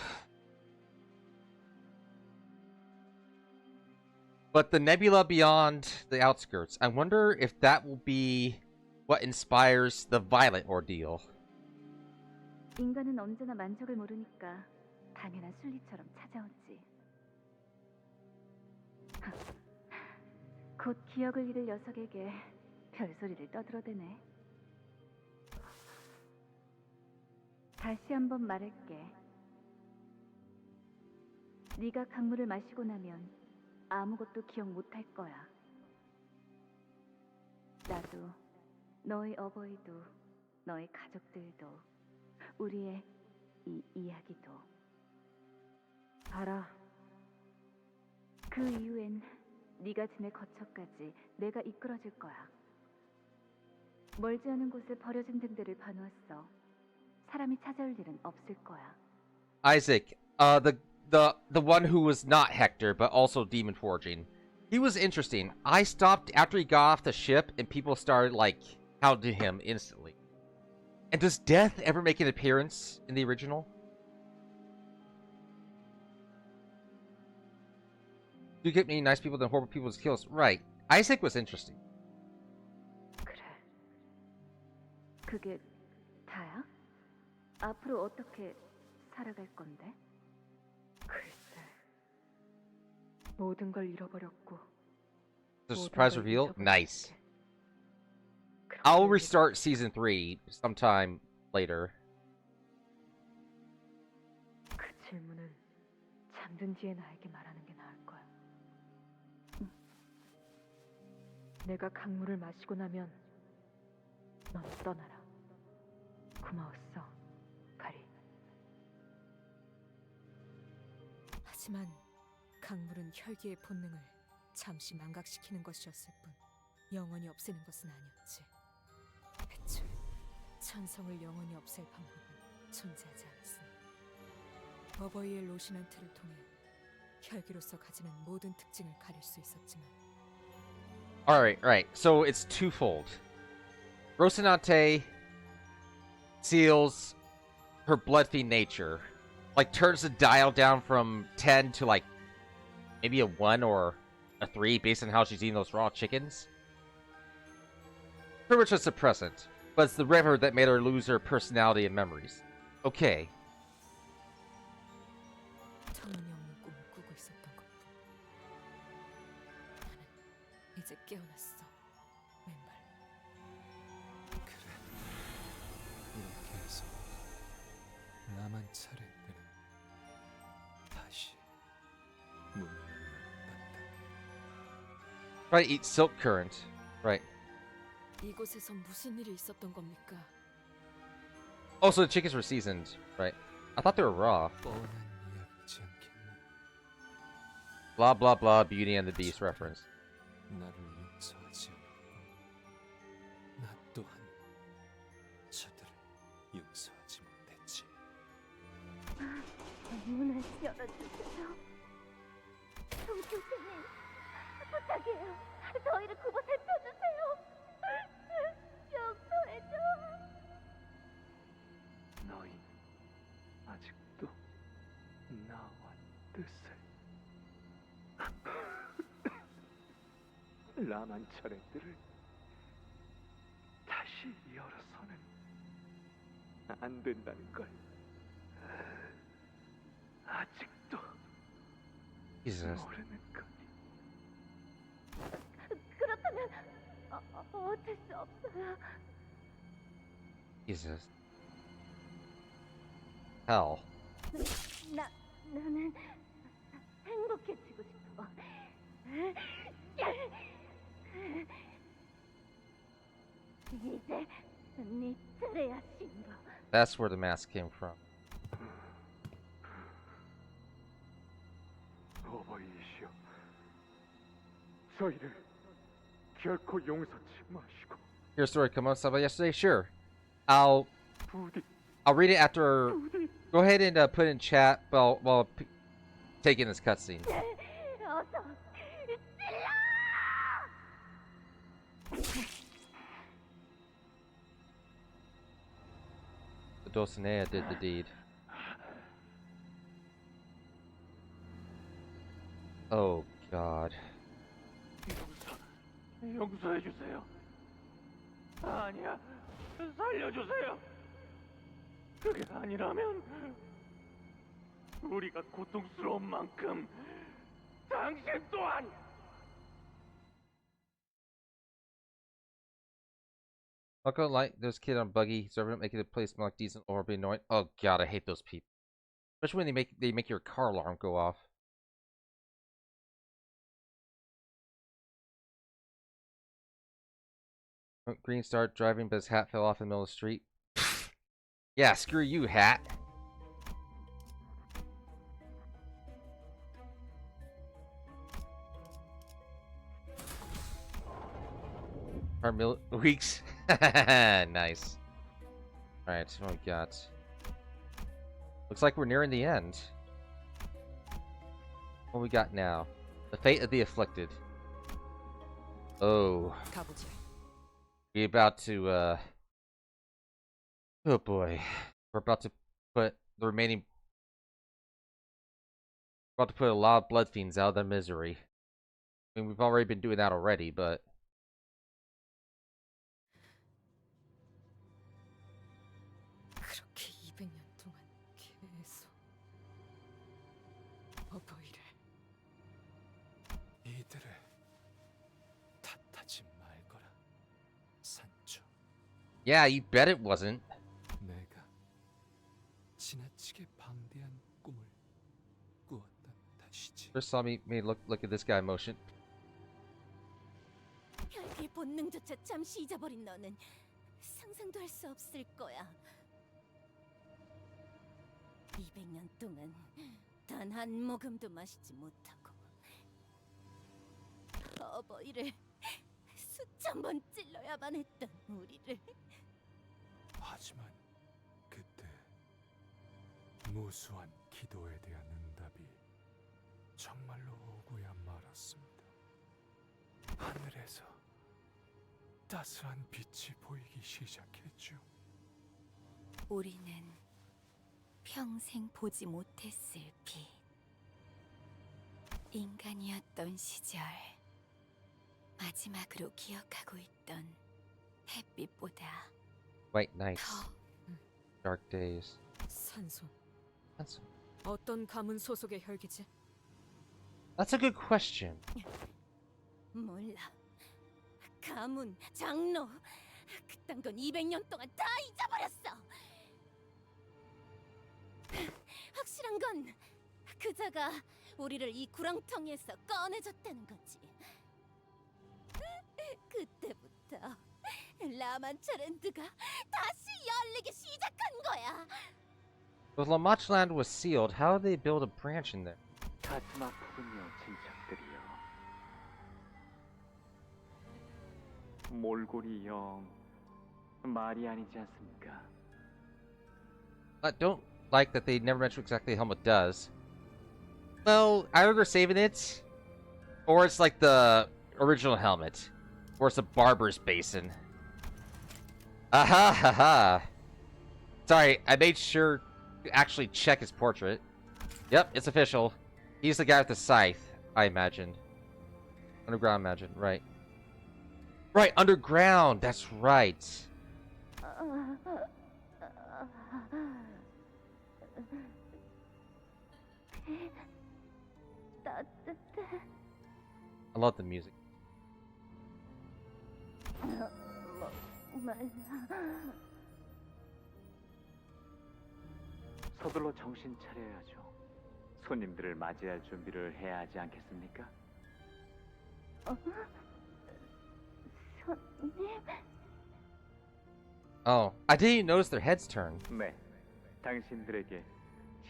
But the nebula beyond the outskirts. I wonder if that will be what inspires the Violet ordeal. 인간은 언제나 만족을 모르니까 당연한 순리처럼 찾아오지. 곧 기억을 잃을 녀석에게 별소리를 떠들어대네. 다시 한번 말할게. 네가 강물을 마시고 나면 아무것도 기억 못할 거야. 나도, 너의 어버이도, 너의 가족들도, 우리의 이 이야기도. 알아. 그 이후엔 네가 지내 거처까지 내가 이끌어줄 거야. 멀지 않은 곳에 버려진 등대를 봐놓았어. 사람이 찾아올 일은 없을 거야. Isaac, the one who was not Hector but also demon forging. He was interesting. I stopped after he got off the ship and people started like hounding him instantly. And does death ever make an appearance in the original? You get many nice people than horrible people's kills. Right. Isaac was interesting. 그래. 그게 다야? 앞으로 어떻게 살아갈 건데? 글쎄. 모든 걸 잃어버렸고. The surprise reveal? Nice. I'll restart season 3 sometime later. 그 질문은 잠든 뒤에 나에게 말하는 게 나을 거야. 내가 강물을 마시고 나면 넌 떠나라. 고마웠어, 가리. 하지만 강물은 혈기의 본능을 잠시 망각시키는 것이었을 뿐 영원히 없애는 것은 아니었지. 애초에 천성을 영원히 없앨 방법은 존재하지 않았으니 어버이의 로시난트를 통해 혈기로서 가지는 모든 특징을 가릴 수 있었지만 Alright. So it's twofold. Rocinante seals her blood fiend nature. Like, turns the dial down from 10 to, like, maybe a 1 or a 3 based on how she's eating those raw chickens. Pretty much a suppressant. But it's the river that made her lose her personality and memories. Okay. 터무니없는 꿈을 꾸고 있었던 것뿐. 나는 이제 깨어났어, 맨발. 그래. 이렇게 해서 나만 차례때는 다시 문을 열었다. Try to eat silk current. Right. 이곳에서 무슨 일이 있었던 겁니까? Oh, so the chickens were seasoned. Right. I thought they were raw. 뻔한 이야기지 않겠니? Blah, blah, blah. Beauty and the Beast reference. 나를 용서하지 않았고 나 또한 저들을 용서하지 못했지. 문을 열어주세요. 교수님, 부탁해요. 저희를 구보 살펴주세요. 용서해줘. 너희 아직도 나와 뜻을 라만 차례들을 다시 열어서는 안 된다는 걸 아직도 Jesus. 모르는 거니. 그렇다면 어쩔 수 없어요. Jesus. Hell. 나는 행복해지고 싶어. 이제 네 차례야, 신부. That's where the mask came from. 아버지이시여, 저희를 결코 용서치 마시고. Your story come up about yesterday? Sure. I'll 부디 read it after. Go ahead and put in chat while taking this cutscene. 어서 The Dulcinea did the deed. Oh God. 용서해 주세요. 아니야, 살려주세요. 그게 아니라면 우리가 고통스러운 만큼 당신 또한. I'll go light those kid on buggy, serving up, making the place smell like decent or be annoying. Oh God, I hate those people. Especially when they make your car alarm go off. Green started driving, but his hat fell off in the middle of the street. Yeah, screw you, hat. Weeks. Nice. Alright, what we got? Looks like we're nearing the end. What we got now? The fate of the afflicted. Oh. 가보자. We about to, oh boy. We're about to put the remaining... About to put a lot of blood fiends out of their misery. I mean, we've already been doing that already, but... 그렇게 200년 동안 계속 어버이를. 이들을 탓하지 말거라, 산초. Yeah, you bet it wasn't. 내가 지나치게 방대한 꿈을 꾸었단 탓이지. First saw me look at this guy motion. 혈기의 본능조차 잠시 잊어버린 너는 상상도 할 수 없을 거야. 200년 동안 단 한 모금도 마시지 못하고 어버이를 수천 번 찔러야만 했던 우리를. 하지만 그때 무수한 기도에 대한 응답이 정말로 오고야 말았습니다. 하늘에서 따스한 빛이 보이기 시작했죠. 우리는 평생 보지 못했을 빛. 인간이었던 시절 마지막으로 기억하고 있던 햇빛보다 White nights. 더 Dark days. 산소. That's 어떤 가문 소속의 혈기지? a good question. 몰라. 가문, 장로, 그딴 건 200년 동안 다 잊어버렸어. 확실한 건 그자가 우리를 이 구렁텅이에서 꺼내줬다는 거지. 그때부터 라만차랜드가 다시 열리기 시작한 거야. If La Manche land was sealed, how did they build a branch in there? 가슴 아프군요, 친척들이여. 몰골이 영 말이 아니지 않습니까? I don't like that they never mention exactly how much it does. Well, either they're saving it, or it's like the original helmet, or it's a barber's basin. Aha ha ha! Sorry, I made sure to actually check his portrait. Yep, it's official. He's the guy with the scythe, I imagine. Underground, imagine, right. Right, underground, that's right. 따뜻해. I love the music. 서둘러 정신 차려야죠. 손님들을 맞이할 준비를 해야 하지 않겠습니까? 손님? Oh, I didn't even notice their heads turn. 네, 당신들에게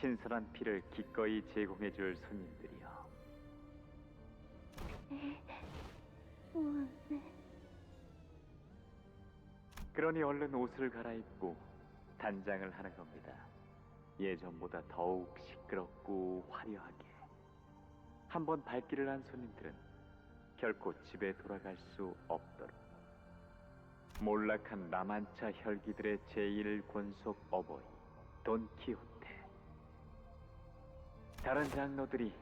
신선한 피를 기꺼이 제공해줄 손님들이요. 그러니 얼른 옷을 갈아입고 단장을 하는 겁니다. 예전보다 더욱 시끄럽고 화려하게. 한번 발길을 한 손님들은 결코 집에 돌아갈 수 없도록. 몰락한 라만차 혈기들의 제1권속 어버이 돈키호테. 다른 장로들이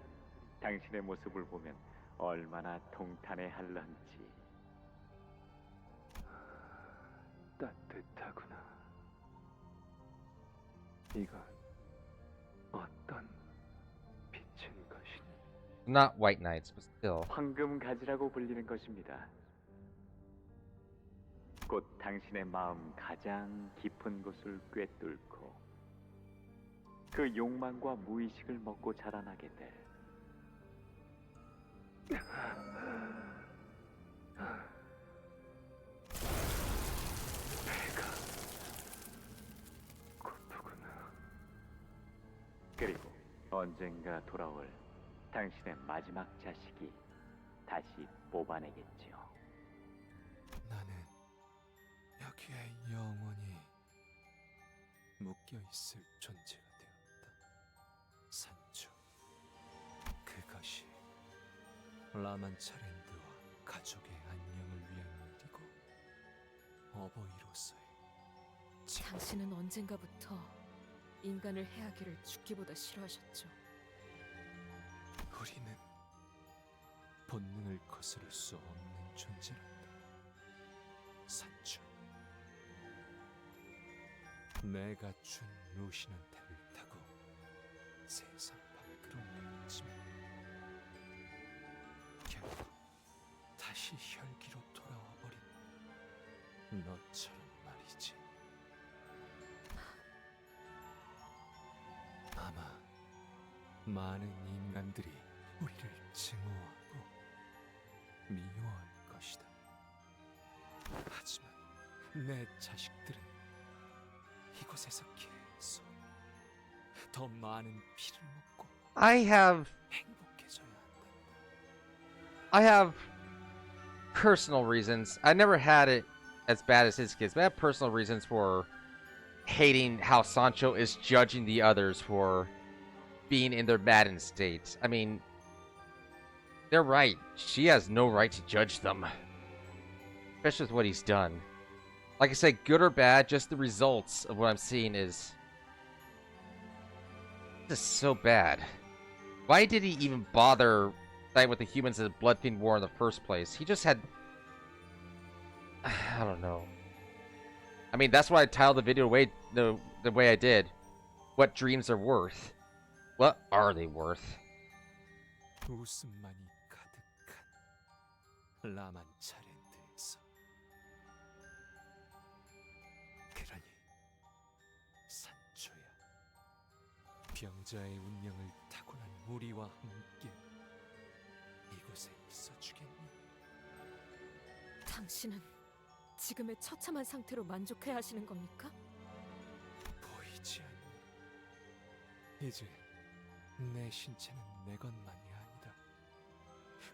당신의 모습을 보면 얼마나 통탄해할런지. 따뜻하구나. 이건 어떤 빛인 것이니? Not white knights, but still. 황금 가지라고 불리는 것입니다. 곧 당신의 마음 가장 깊은 곳을 꿰뚫고 그 욕망과 무의식을 먹고 자라나게 될 배가 고프구나. 그리고 언젠가 돌아올 당신의 마지막 자식이 다시 뽑아내겠지요. 나는 여기에 영원히 묶여있을 존재가 되었다. 산주. 그것이 라만차랜드와 가족의 안녕을 위한 일이고 어버이로서의 당신은 언젠가부터 인간을 해하기를 죽기보다 싫어하셨죠. 우리는 본능을 거스를 수 없는 존재란다. 산주. 내가 준 루시넌테를 타고 세상 밖으로 나갔지만 결국 다시 혈기로 돌아와 버린 너처럼 말이지. 아마 많은 인간들이 우리를 증오하고 미워할 것이다. 하지만 내 자식들은 이곳에서 계속 더 많은 피를 먹고 행복해져야 한다. I have personal reasons. I never had it as bad as his kids, but I have personal reasons for hating how Sancho is judging the others for being in their maddened state. I mean, they're right. She has no right to judge them. Especially with what he's done. Like I said, good or bad, just the results of what I'm seeing is just so bad. Why did he even bother fighting with the humans in the Bloodfiend War in the first place? He just had... I don't know. I mean, that's why I titled the video the way I did. What dreams are worth. What are they worth? 웃음만이 가득한 라만차랜드에서. 그러니 산초야, 병자의 운명을 타고난 우리와 함께 이곳에 있어주겠니? 당신은 지금의 처참한 상태로 만족해야 하시는 겁니까? 보이지 않니? 이제 내 신체는 내 것만이 아니다.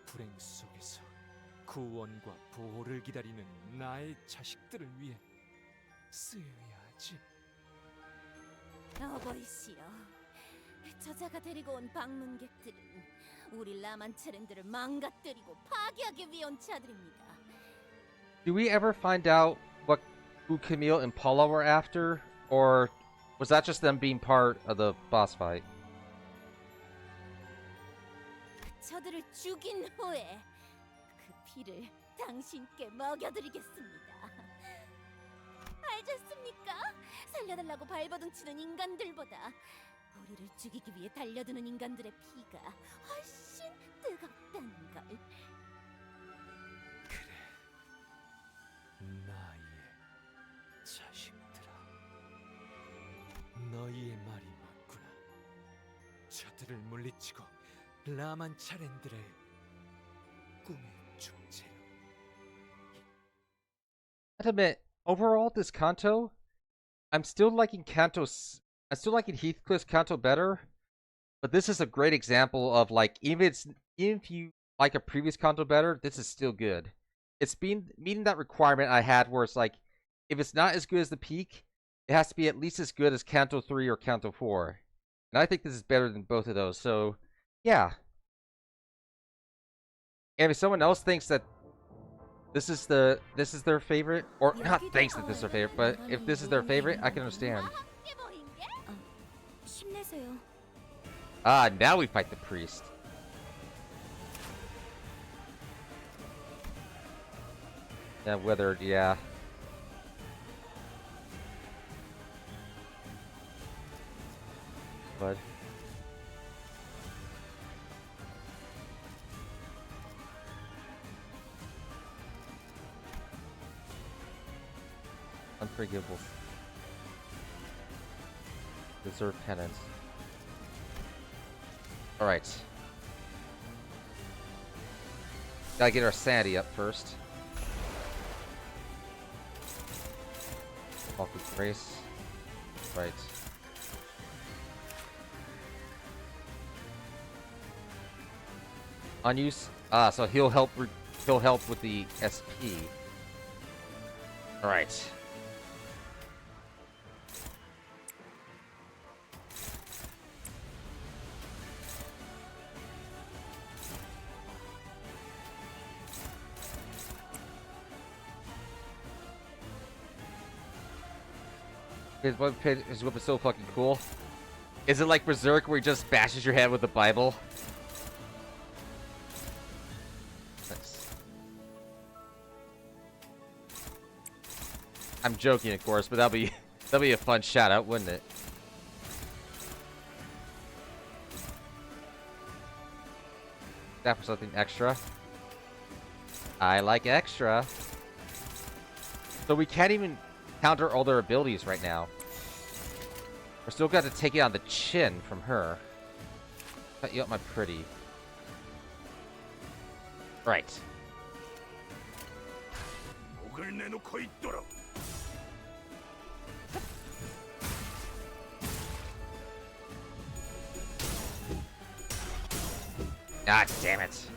불행 속에서 구원과 보호를 기다리는 나의 자식들을 위해 쓰여야 하지. 어버이시여, 저자가 데리고 온 방문객들은 우리 라만차랜드를 망가뜨리고 파괴하기 위한 자들입니다. Do we ever find out what who Camille and Paula were after? Or was that just them being part of the boss fight? 저들을 죽인 후에 그 피를 당신께 먹여드리겠습니다. 알겠습니까? 살려달라고 발버둥치는 인간들보다 우리를 죽이기 위해 달려드는 인간들의 피가 훨씬 뜨겁다는 걸. 그래, 나의 자식들아, 너희의 말이 맞구나. 저들을 물리치고 라만차랜드를 꿈의 축제로. I have to admit, overall, this Kanto, I'm still liking Heathcliff's Kanto better, but this is a great example of like, even if you like a previous Kanto better, this is still good. It's been meeting that requirement I had where it's like, if it's not as good as the peak, it has to be at least as good as Kanto 3 or Kanto 4. And I think this is better than both of those, so yeah. And if someone else thinks that this is their favorite, or not thinks that this is their favorite, but if this is their favorite, I can understand. 힘내세요. Ah, now we fight the priest. Yeah, withered, yeah. But unforgivable. Deserve penance. Alright. Gotta get our sanity up first. Walk with grace. Right. Unused. Ah, so he'll help with the SP. Alright. His whip is so fucking cool. Is it like Berserk where he just bashes your head with the Bible? Nice. I'm joking, of course, but that'll be a fun shout out, wouldn't it? That for something extra. I like extra. So we can't even counter all their abilities right now. We're still got to take it on the chin from her. Cut you up, my pretty. Right. Ah, damn it.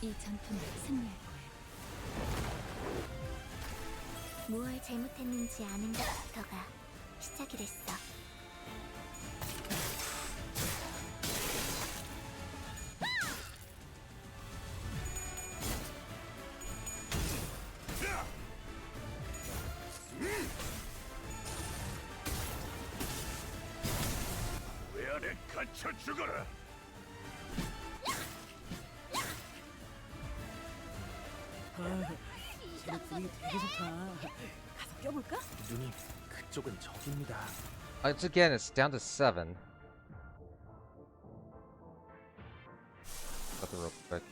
이 전투는 승리할 거야. 무얼 잘못했는지 아는 것부터가 시작이 됐어. 왜 안에 갇혀 죽어라. 쟤네 되게 좋다. 가서 껴볼까? 누님, 그쪽은 적입니다. Once again, it's down to 7. Got the real quick.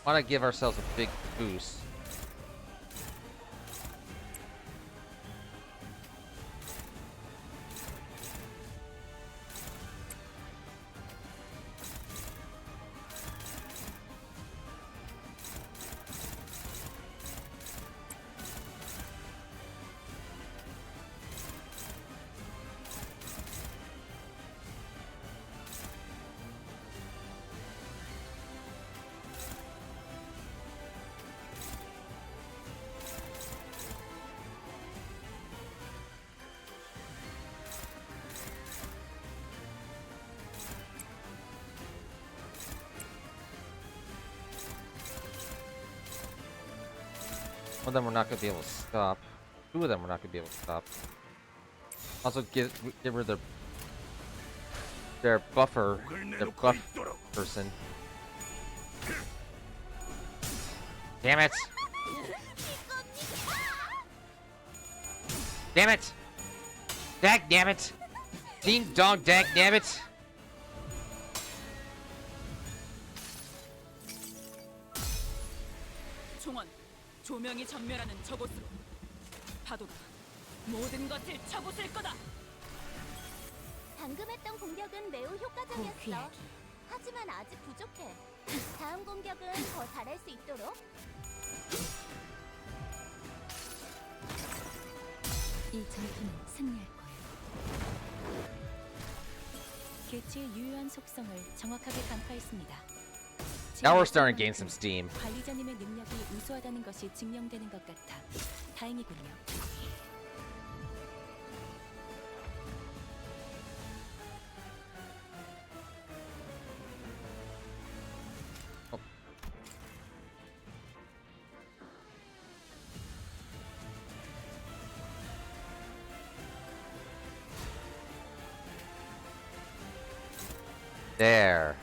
Want to give ourselves a big boost. One of them we're not going to be able to stop. Two of them we're not going to be able to stop. Also, get rid of their buff person. Damn it! Damn it! Dag damn it! Ding dong dag damn it! 조명이 전멸하는 저곳으로. 파도가 모든 것을 쳐부술 거다. 방금 했던 공격은 매우 효과적이었어. 고귀하기. 하지만 아직 부족해. 다음 공격은 더 잘할 수 있도록. 이 전투는 승리할 거예요. 개체의 유효한 속성을 정확하게 간파했습니다. Now we're starting to gain some steam. 관리자님의 능력이 우수하다는 것이 증명되는 것 같아 다행이군요. There.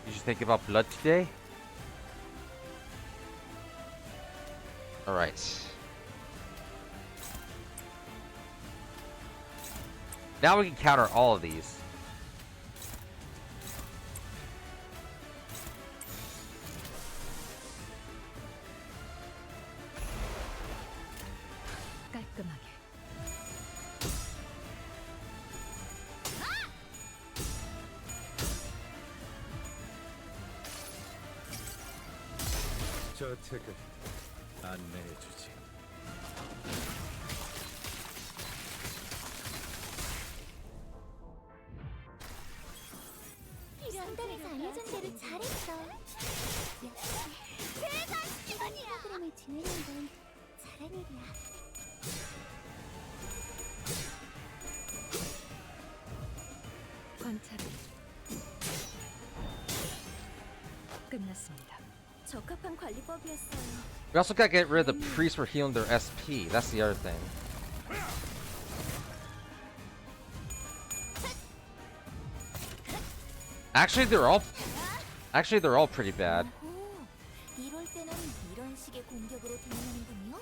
Did you think about blood today? Alright. Now we can counter all of these. 깔끔하게. 저택을 안내해주지. 상단에서 알려준 대로 잘했어. 세상 시간이야. 프로그램을 진행한 건 잘한 일이야. 관찰은 끝났습니다. 적합한 관리법이었어요. We also gotta get rid of the priests for healing their SP. That's the other thing. Actually, they're all pretty bad. 오호, 이럴 때는 이런 식의 공격으로 대응하는군요.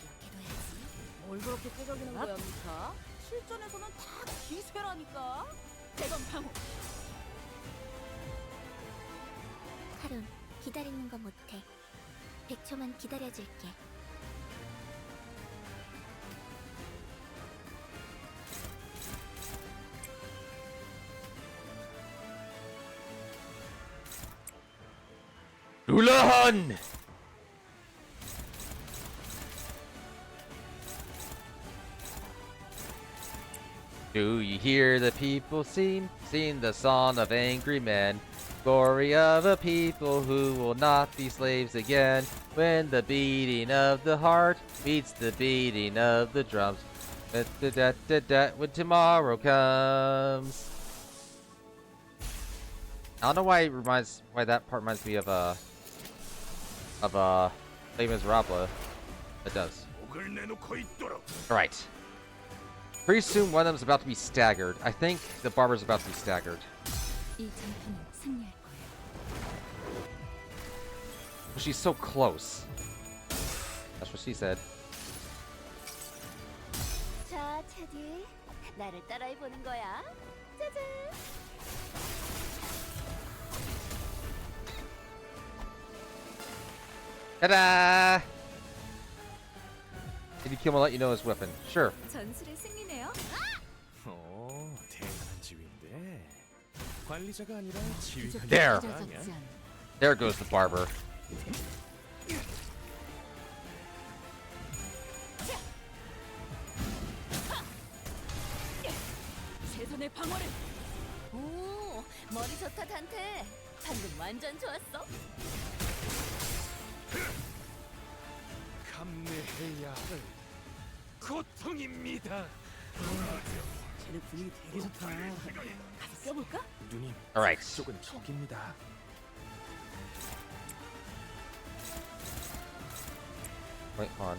기억해둬야지. 뭘 그렇게 끄적이는 거야, 미카? 실전에서는 다 기세라니까. 대검 방어. 카론, 기다리는 거 못해. 100초만 기다려줄게. Ulahan! Do you hear the people sing the song of angry men? Glory of a people who will not be slaves again. When the beating of the heart meets the beating of the drums. When tomorrow comes. I don't know why that part reminds me of Les Miserables. It does. Alright. Pretty soon one of them's about to be staggered. I think the barber's about to be staggered. 이 전투는 승리할 거예요. She's so close. That's what she said. 자, 차디, 나를 따라해보는 거야. 짜잔. Ta-da! If you kill him, I'll let you know his weapon. Sure. 전술의 승리네요. 대단한 지위인데 관리자가 아니라 지휘관이 There. 아니야? There goes the barber. 최선의 방어를. 오, 머리 좋다, 단테. 방금 완전 좋았어. 감내해야 할 고통입니다. 쟤네 분위기 되게 좋다. 가서 껴볼까? 누님, Alright. 쪽은 적입니다. Wait, hold on.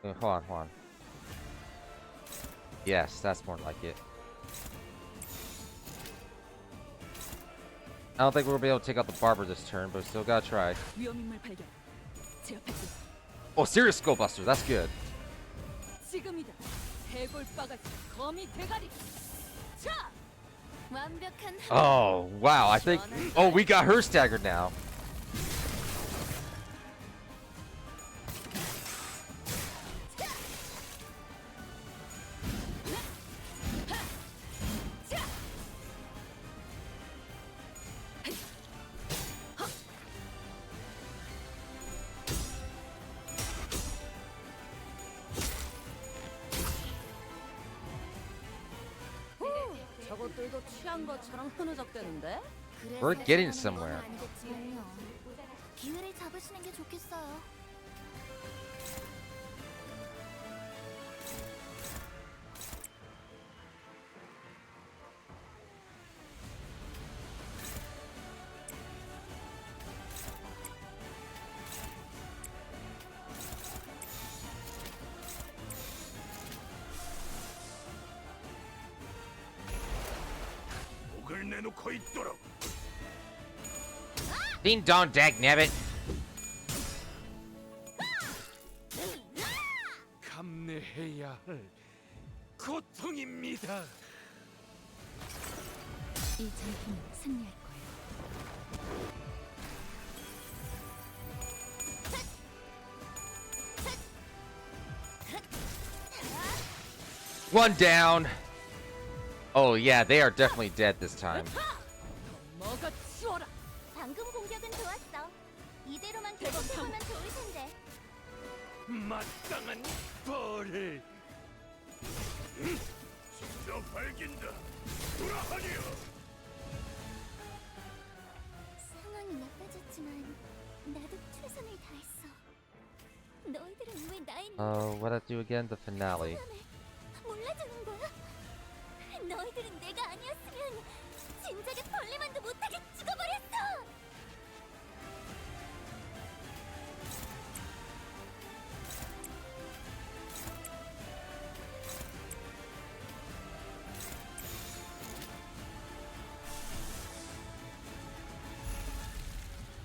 Wait, hold on. Yes, that's more like it. I don't think we'll be able to take out the barber this turn, but still gotta try. 위험인물 발견. 제압했고 Oh, serious skull buster. That's good. 지금이다. 해골 바가지 거미 대가리. 자! 완벽한 Oh, wow. I think. Oh, we got her staggered now. 저것들도 취한 것처럼 흐느적대는데? We're getting somewhere. 기회를 잡으시는 게 좋겠어요. 목을 내놓고 있도록. Ding dong, dagnabbit. 감내해야 할 고통입니다. 이 전투는 승리할 거예요. One down. Oh, yeah, they are definitely dead this time. 먹어 치워라. 방금 공격은 좋았어. 이대로만 계속해보면 좋을 텐데. 마땅한 벌을. 진짜 밝긴다. 돌아가니요. 상황이 나빠졌지만 나도 최선을 다했어. 너희들은 왜 나의 What'd I do again? The finale. 몰라주는 거야? 너희들은 내가 아니었으면 진작에 벌레만도 못하게 죽어버렸어.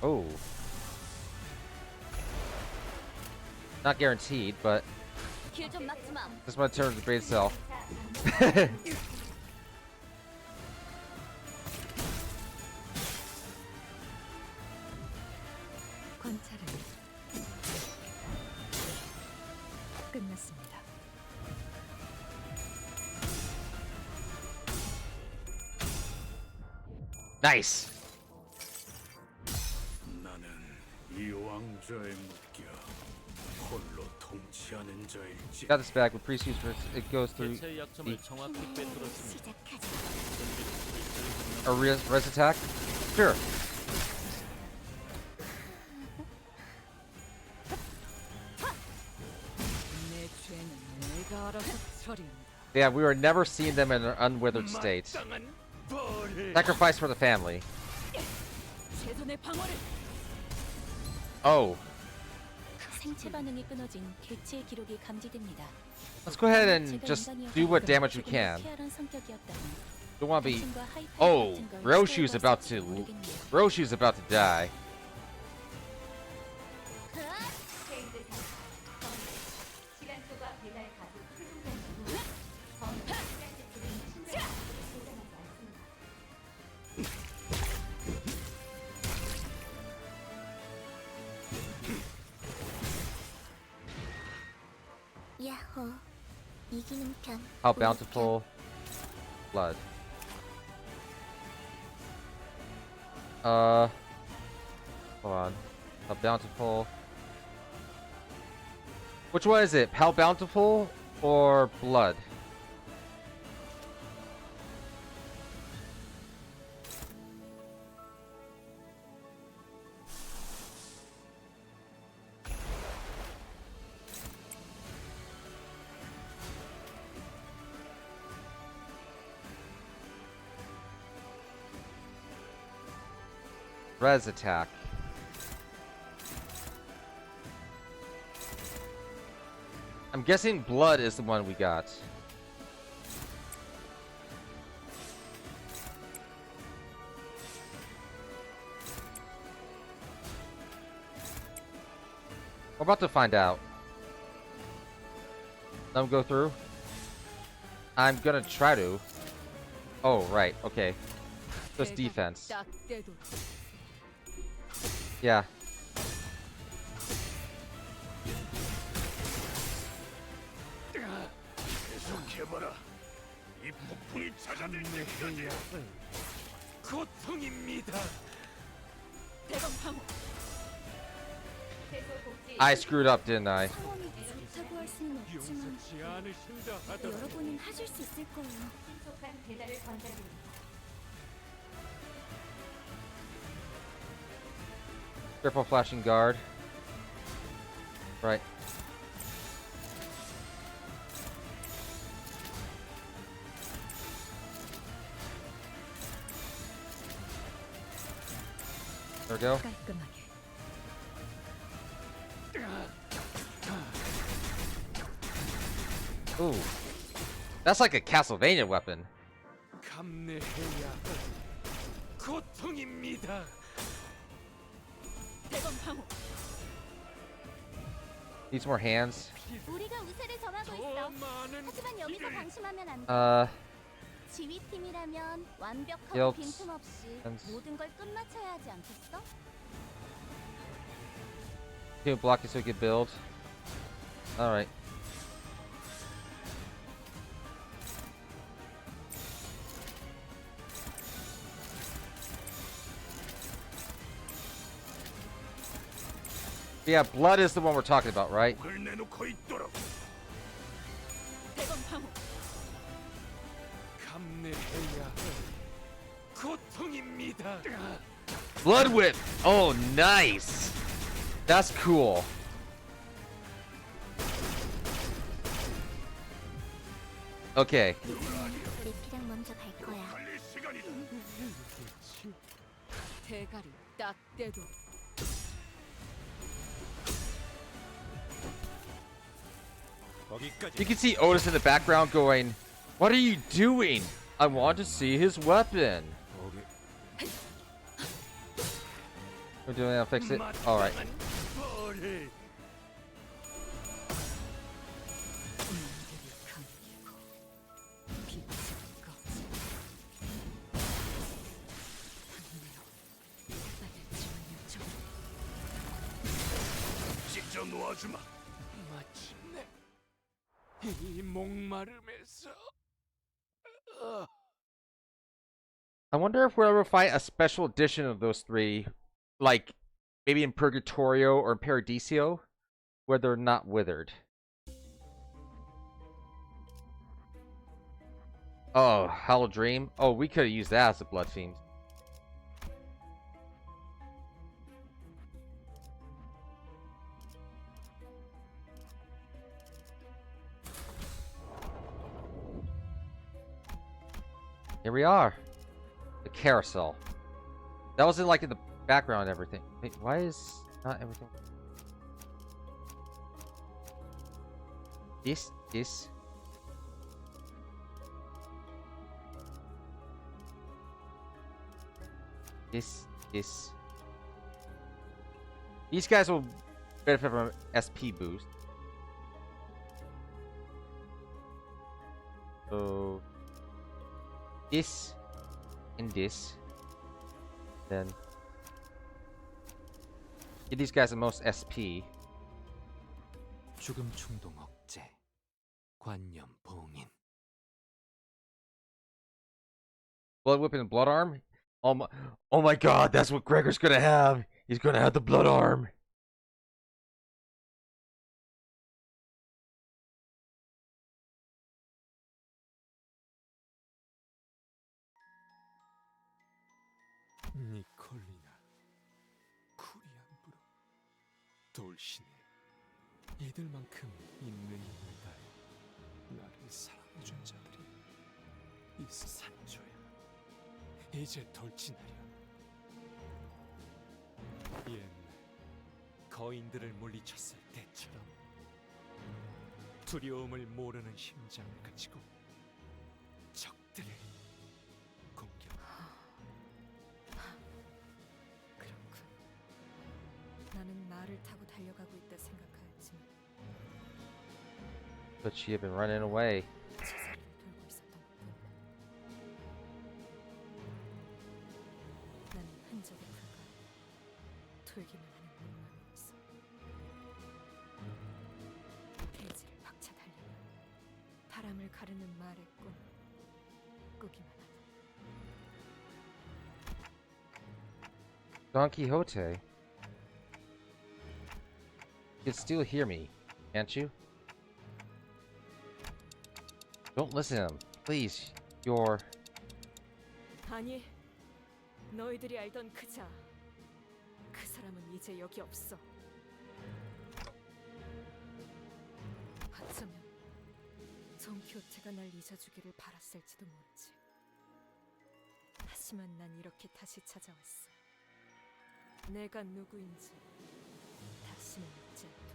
Oh. Not guaranteed, but 길좀 막지 마. this might turn to bait itself. 관찰은 끝났습니다. Nice. 나는 이 왕좌에 묶여 홀로 통치하는 자일지. Got this back with priest use. It goes through 개체의 약점을 정확히 꿰뚫었습니다. 시작하자. a res attack. Sure. 내 죄는 내가 알아서 처리한다. Yeah, we were never seeing them in an unwithered state. 마땅한 벌을. Sacrifice for the family. 최선의 방어를. Oh. 생체 반응이 끊어진 개체의 기록이 감지됩니다. Let's go ahead and 제가 just 인간이어서 do what damage we 조금 can. 쾌활한 성격이었다면 Don't want to be. 당신과 하이파이 Oh, 같은 걸 Roshu's 시도해봤을지도 about to. 모르겠네요. Roshu's about to die. 야호. 이기는 편. How 우리 bountiful blood. Hold on. How bountiful. Which one is it? How bountiful or blood? Res attack. I'm guessing blood is the one we got. We're about to find out. Let him go through. I'm gonna try to. Oh, right. Okay. Just defense. Yeah. 계속해봐라. 이 폭풍이 찾아낼 때까지 고통입니다. I screwed up, didn't I? 상황이 좋다고 할 수는 없지만 용서치 않으신다 하더라도 여러분은 하실 수 있을 거예요. Careful flashing guard. Right. There we go. 깔끔하게. Ooh. That's like a Castlevania weapon. 감내해야 할 고통입니다. Needs more hands. 우리가 우세를 점하고 더 있어. 많은 하지만 여기서 피를 방심하면 안 돼. 지휘팀이라면 Yelps. 완벽하고 빈틈없이 Hands. 모든 걸 끝마쳐야 하지 않겠어? Can block it so you can build. Alright. Yeah, blood is the one we're talking about, right? 목을 내놓고 있도록 감내해야 할 고통입니다. Blood whip! Oh, nice! That's cool. Okay. 리피랑 먼저 갈 거야. 달릴 시간이다. 대가리 딱 떼도 거기까지. You can see Otis in the background going, "What are you doing? I want to see his weapon." We're doing that, fix it? Alright. 벌을 찢어 놓아주마. 마침내 이 목마름에서 I wonder if we'll ever find a special edition of those three, like maybe in Purgatorio or in Paradiso, where they're not withered. Oh, Hollow Dream. Oh, we could have used that as a Blood Fiend. Here we are. The carousel. That was in like in the background and everything. Wait, why is not everything? This. These guys will benefit from SP boost. So this and this. Then give these guys the most SP. 죽음 충동 억제, 관념 봉인. Blood Whip and Blood Arm? Oh my god, that's what Gregor's gonna have! He's gonna have the Blood Arm! 니콜리나 쿠리안브로 돌신에 이들만큼 있는 힘을 다해 나를 사랑해준 자들이 이 산조야 이제 돌진하려. 옛날 거인들을 물리쳤을 때처럼 두려움을 모르는 심장을 가지고 적들을 공격. 그렇군. 나는 말을 타고 달려가고 있다 생각하였지만 But she had been running away. 제자리를 돌고 있었던 것뿐. 나는 흔적에 불과 돌기만 하는 목마루였어. 페이지를 박차 달리며 바람을 가르는 말의 꿈 꾸기만 하는. Don Quixote. You can still hear me, can't you? Don't listen to him. Please, you're... 아니, 너희들이 알던 그자. 그 사람은 이제 여기 없어. 어쩌면 돈키호테가 날 잊어주기를 바랐을지도 모르지. 하지만 난 이렇게 다시 찾아왔어. 내가 누구인지 다시는 잊지 않도록.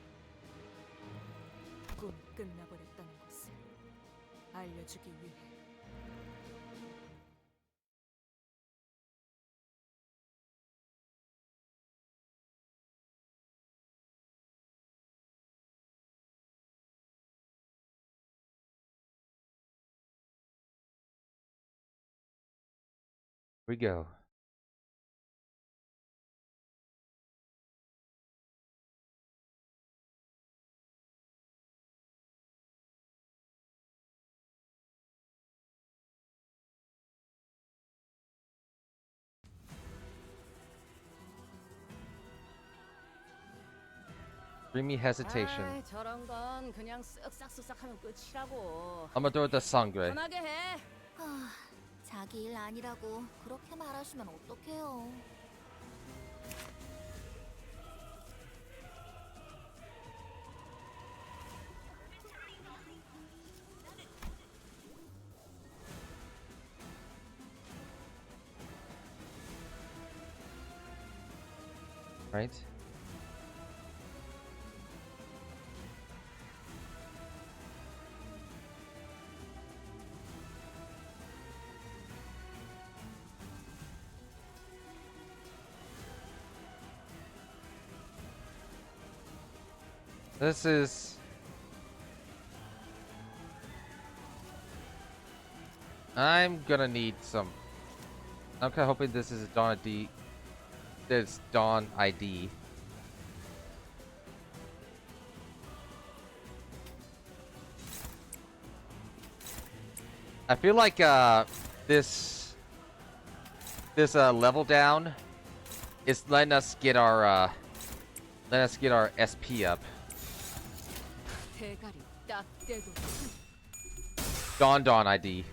꿈이 끝나버렸다는 것을 알려주기 위해. We go. Dreamy hesitation. 아이, 저런 건 그냥 쓱싹쓱싹 하면 끝이라고. Amador de Sangre. 편하게 해. 아, 자기 일 아니라고 그렇게 말하시면 어떡해요. Right? This is... I'm gonna need some... I'm kinda hoping this is a Dawn ID. It's Dawn ID. I feel like this level down is letting us get our SP up. 대가리 딱 떼고. Dawn ID.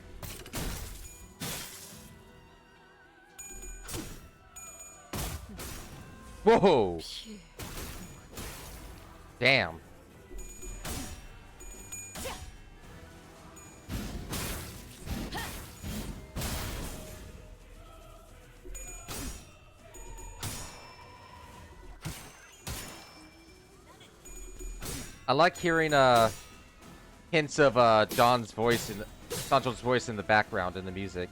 Whoa! Damn. I like hearing hints of Sancho's voice in the background in the music.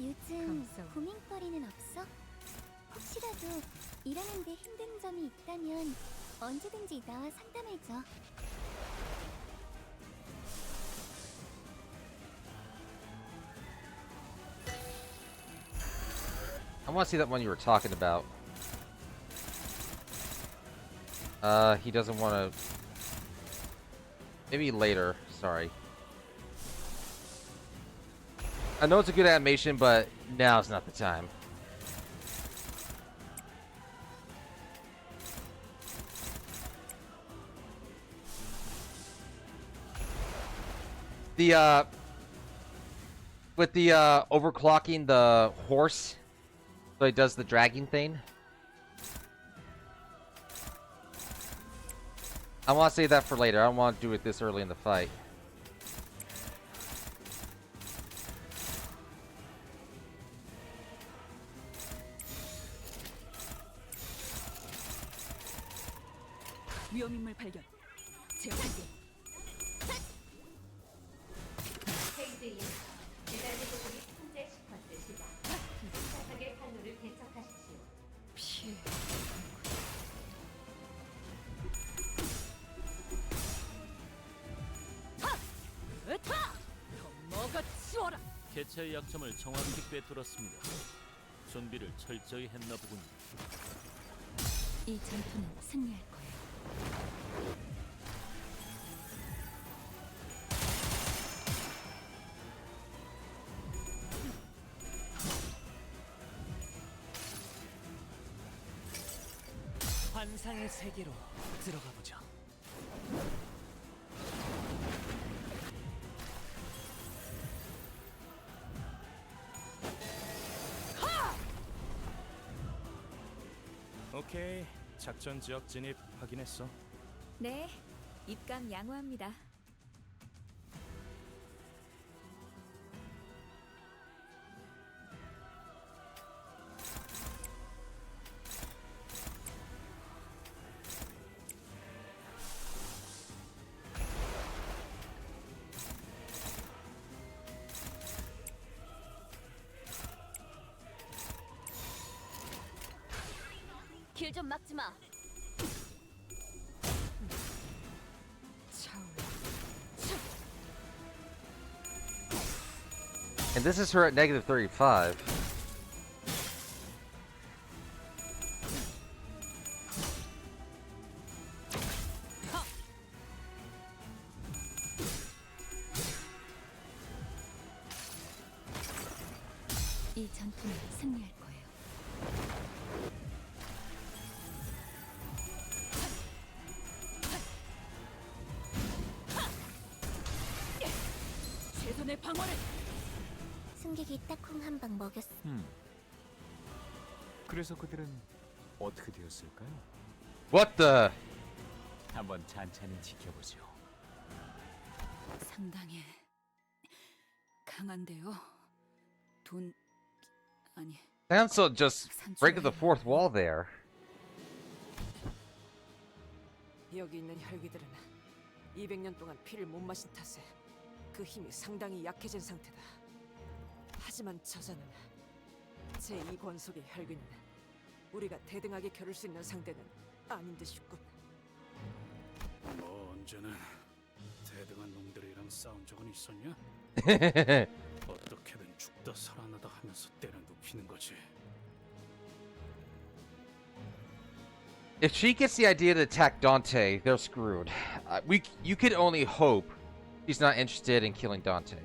요즘 고민거리는 없어? 혹시라도 일하는데 힘든 점이 있다면 언제든지 나와 상담해줘. I want to see that one you were talking about. He doesn't want to... Maybe later. Sorry. I know it's a good animation, but now's not the time. The, with the, overclocking the horse, so he does the dragging thing. I want to save that for later. I don't want to do it this early in the fight. 위험인물 발견. 제압할게. 개체의 약점을 정확히 꿰뚫었습니다. 준비를 철저히 했나 보군요. 이 전투는 승리할 거예요. 환상의 세계로 들어가 보죠. 오케이, 작전 지역 진입 확인했어. 네, 입감 양호합니다. 길 좀 막지 마. And this is her at negative 35. 이 전투는 승리할 거예요. 최선의 방어를. 승객이 딱콩 한 방 먹였어. 그래서 그들은 어떻게 되었을까요? What the? 한번 찬찬히 지켜보죠. 상당히 강한데요. 돈 아니. Sansa just breaking the fourth wall there. 여기 있는 혈기들은 200년 동안 피를 못 마신 탓에 그 힘이 상당히 약해진 상태다. 하지만 저자는 제2 권속의 혈기는 우리가 대등하게 겨룰 수 있는 상대는 아닌 듯이군. 뭐 언제는 대등한 놈들이랑 싸운 적은 있었냐? 어떻게든 죽다 살아나다 하면서 때려 눕히는 거지. If she gets the idea to attack Dante, they're screwed. You could only hope she's not interested in killing Dante.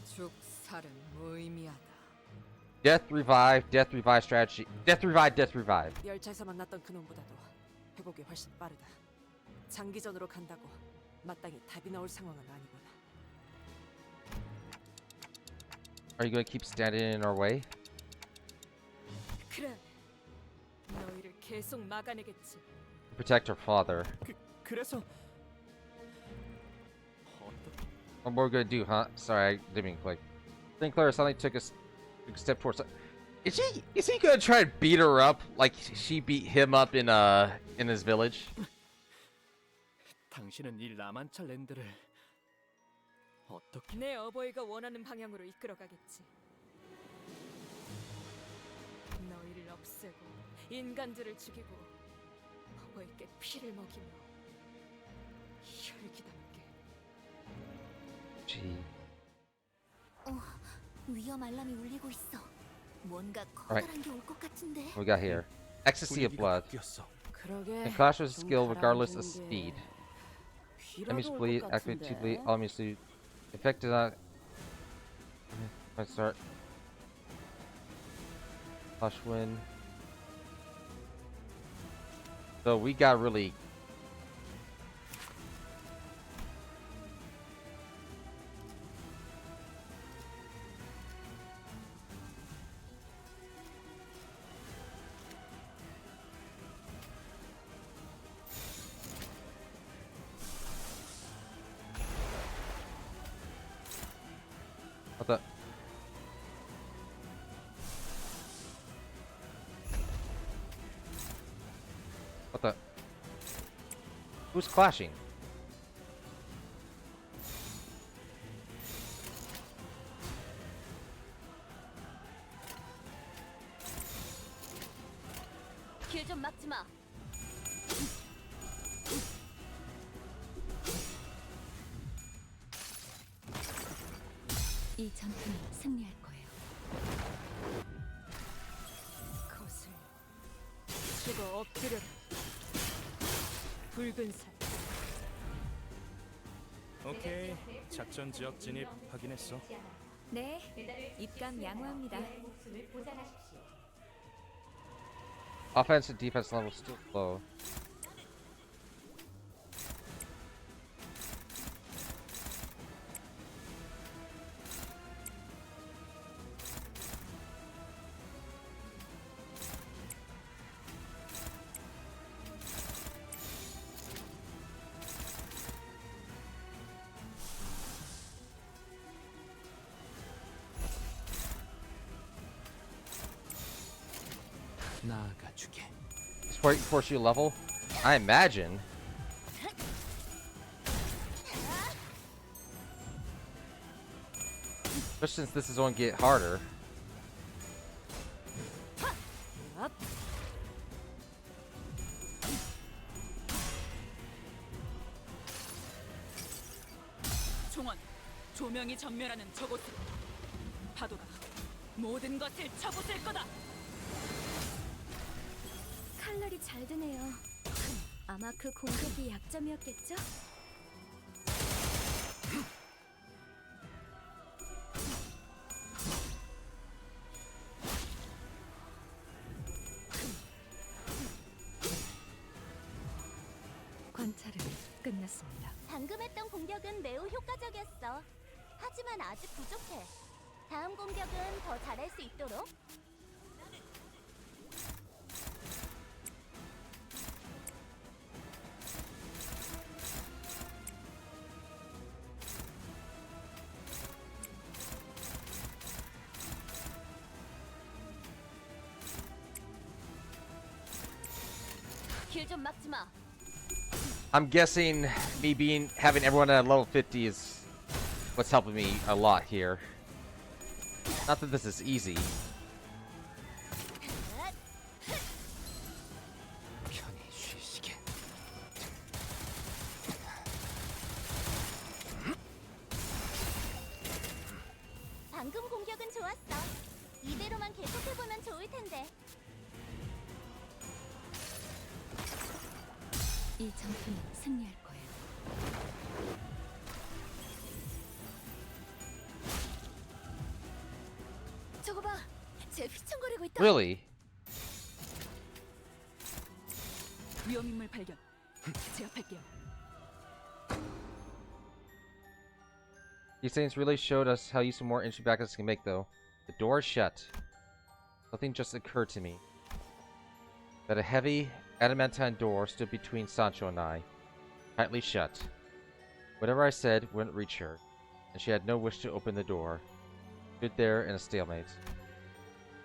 죽살은 무의미하다. Death revive strategy. Death revive. 열차에서 만났던 그놈보다도 회복이 훨씬 빠르다. 장기전으로 간다고 마땅히 답이 나올 상황은 아니구나. Are you gonna keep standing in our way? 그래, 너희를 계속 막아내겠지. Protect her father. 그래서 What more are we gonna do, huh? Sorry, I didn't mean to click. Sinclair suddenly took a step towards. Is he gonna try and beat her up like she beat him up in his village? 당신은 이 라만차 랜드를 어떻게? 내 어버이가 원하는 방향으로 이끌어가겠지. 너희를 없애고 인간들을 죽이고 어버이께 피를 먹이며 혈기답게. Gee. 위험 알람이 울리고 있어. 뭔가 커다란 게 올 것 같은데. What we got here? Ecstasy of blood. 그러게. And clash with skill regardless of speed. Enemies bleed, activate to bleed, enemies to affected on. Let's start. Flash win. So we got really. What the? What the? Who's clashing? 길 좀 막지 마. 이 전투는 승리할 거예요. 거슬 죽어 엎드려라. 붉은 살. 오케이. 작전 지역 진입 확인했어. 네, 입감 양호합니다. Offense and defense level still low. 나아가주게. Force you level? I imagine. Especially since this is going to get harder. 종원, 조명이 전멸하는 저곳으로. 파도가 모든 것을 쳐부술 거다. 칼날이 잘 드네요. 아마 그 공격이 약점이었겠죠? 관찰은 끝났습니다. 방금 했던 공격은 매우 효과적이었어. 하지만 아직 부족해. 다음 공격은 더 잘할 수 있도록. 길 좀 막지 마. I'm guessing me having everyone at level 50 is what's helping me a lot here. Not that this is easy. 편히 쉬시게. 방금 공격은 좋았어. 이대로만 계속해보면 좋을 텐데. 이 전투는 승리할 거예요. 저거 봐, 쟤 휘청거리고 있다. Really? 위험인물 발견. 제압할게요. These things really showed us how useful more entry backers can make, though. The door is shut. Something just occurred to me. That a heavy, adamantine door stood between Sancho and I, tightly shut. Whatever I said wouldn't reach her, and she had no wish to open the door. Stood there in a stalemate.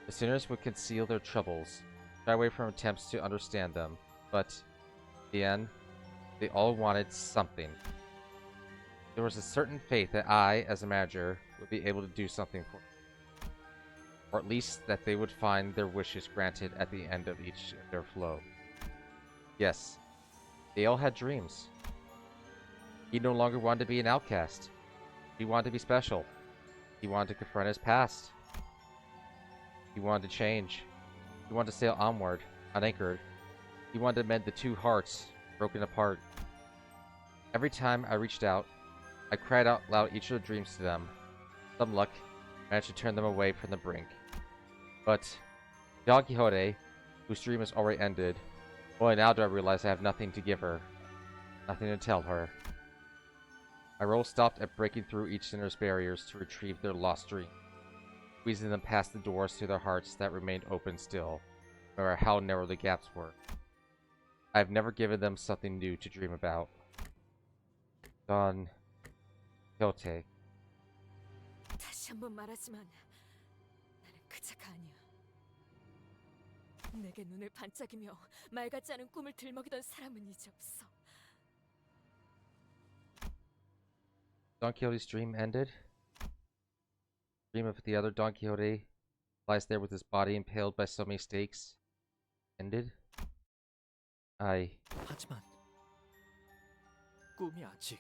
The sinners would conceal their troubles, shy away from attempts to understand them, but, in the end, they all wanted something. There was a certain faith that I, as a manager, would be able to do something for them. Or at least that they would find their wishes granted at the end of each of their flow. Yes, they all had dreams. He no longer wanted to be an outcast. He wanted to be special. He wanted to confront his past. He wanted to change. He wanted to sail onward, unanchored. He wanted to mend the two hearts, broken apart. Every time I reached out, I cried out loud each of the dreams to them. Some luck managed to turn them away from the brink. But Don Quixote, whose dream is already ended, only now do I realize I have nothing to give her. Nothing to tell her. My role stopped at breaking through each sinner's barriers to retrieve their lost dream, squeezing them past the doors to their hearts that remained open still, no matter how narrow the gaps were. I have never given them something new to dream about. Don Quixote. 다시 한번 말하지만 나는 그 자가 아니야. 내게 눈을 반짝이며 말 같지 않은 꿈을 들먹이던 사람은 이제 없어. Don Quixote's dream ended. Dream of the other Don Quixote lies there with his body impaled by so many stakes. Ended. 하지만 꿈이 아직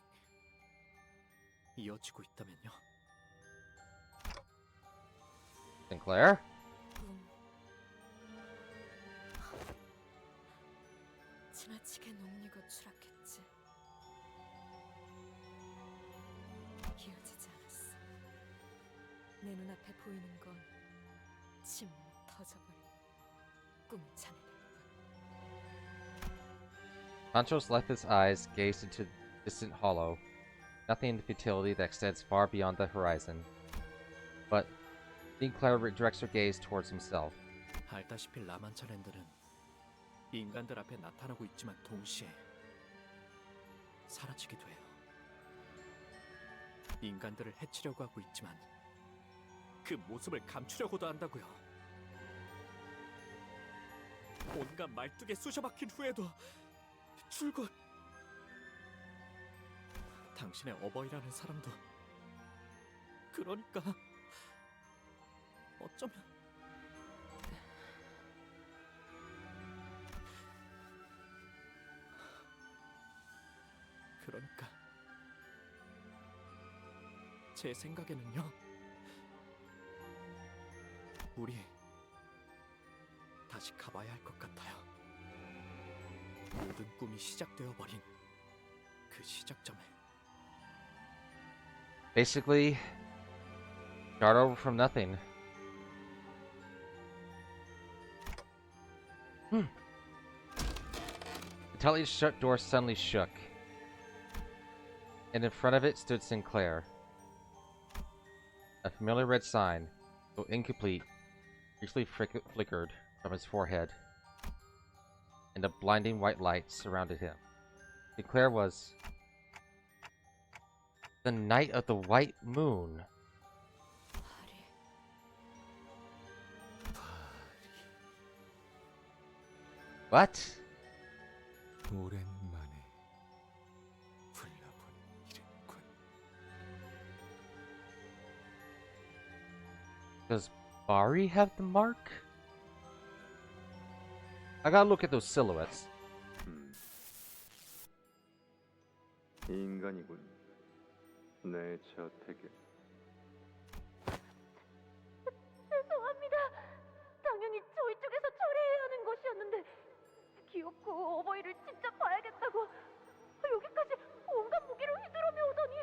이어지고 있다면요. Sinclair? 지나치게 녹리고 추락했지. 이어지지 않았어. 내 눈앞에 보이는 건 침으로 터져버린 꿈의 잔해들. Pancho's lifeless eyes gazed into the distant hollow, nothing in the futility that extends far beyond the horizon. But Sinclair redirects her gaze towards himself. 알다시피 라만차랜드는 인간들 앞에 나타나고 있지만 동시에 사라지기도 해요. 인간들을 해치려고 하고 있지만 그 모습을 감추려고도 한다고요. 온갖 말뚝에 쑤셔박힌 후에도 줄곧 당신의 어버이라는 사람도 그러니까 어쩌면 그러니까 제 생각에는요, 우리 다시 가봐야 할 것 같아요. 모든 꿈이 시작되어 버린 그 시작점에. Basically, start over from nothing. The tightly shut door suddenly shook, and in front of it stood Sinclair. A familiar red sign, though incomplete, briefly flickered from his forehead, and a blinding white light surrounded him. Sinclair was the Knight of the White Moon. What? 오랜만에 불러본 이름군. Does Bari have the mark? I gotta look at those silhouettes. 인간이군. 내 저택에. 죄송합니다. 당연히 저희 쪽에서 처리해야 하는 것이었는데 귀엽고 어버이를 진짜 봐야겠다고 여기까지 온갖 무기를 휘두르며 오더니.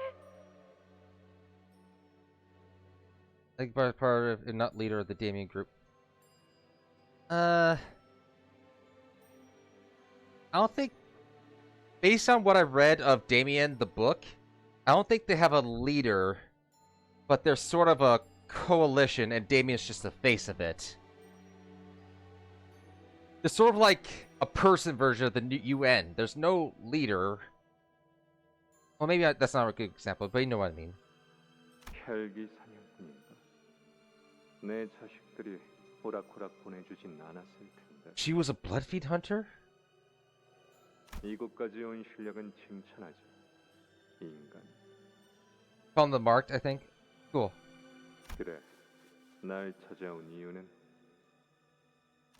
I think part of, not leader of the Damien group. I don't think, based on what I've read of Damien, the book, I don't think they have a leader, but they're sort of a coalition, and Damien's just the face of it. They're sort of like a person version of the UN. There's no leader. Well, maybe that's not a good example, but you know what I mean. 혈기 사냥꾼인가? 내 자식들이 호락호락 보내주진 않았을 텐데. She was a bloodfeed hunter? 이곳까지 온 실력은 칭찬하지. 인간. From the marked, I think. Cool. 그래. 날 찾아온 이유는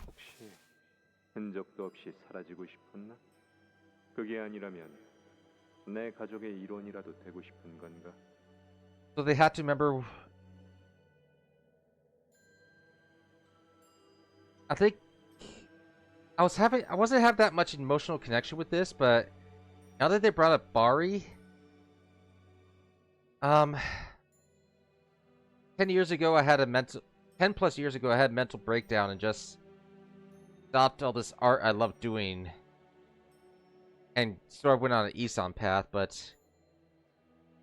혹시 흔적도 없이 사라지고 싶었나? 그게 아니라면 내 가족의 일원이라도 되고 싶은 건가? So they had to remember. I think I wasn't have that much emotional connection with this, but now that they brought up Bari, 10 years ago I had a 10 plus years ago I had a mental breakdown and just stopped all this art I loved doing and sort of went on an Isan path, but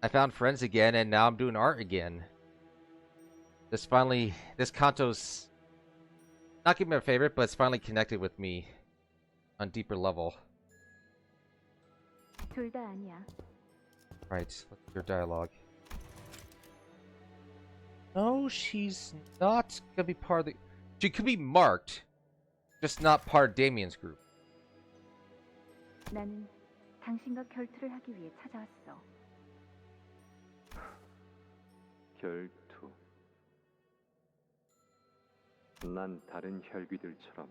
I found friends again and now I'm doing art again. This Kanto's not gonna be my favorite, but it's finally connected with me on deeper level. 둘 다 아니야. Right, let's hear dialogue. No, she's not gonna be part of the... She could be marked, just not part of Damien's group. 나는 당신과 결투를 하기 위해 찾아왔어. 결투. 난 다른 혈귀들처럼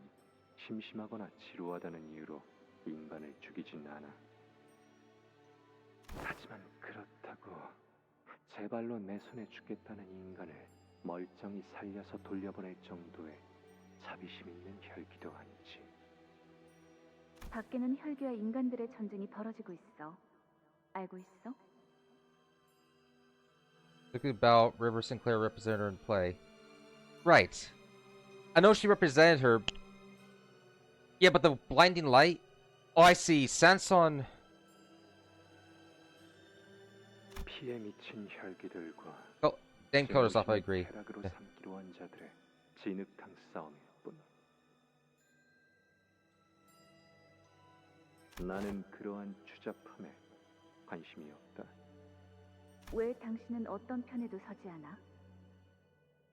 심심하거나 지루하다는 이유로 인간을 죽이진 않아. 하지만 그렇다고 제 발로 내 손에 죽겠다는 인간을 멀쩡히 살려서 돌려보낼 정도의 자비심 있는 혈기도 아니지. 밖에는 혈기와 인간들의 전쟁이 벌어지고 있어. 알고 있어? Talking about River Sinclair represented her in play. Right. I know she represented her. Yeah, but the blinding light? Oh, I see. Sanson... 피에 미친 혈기들과 Oh, name colors off, I agree. 쾌락으로 Yeah. 삼기로 한 자들의 진흙탕 싸움일 뿐. 나는 그러한 추잡함에 관심이 없다. 왜 당신은 어떤 편에도 서지 않아?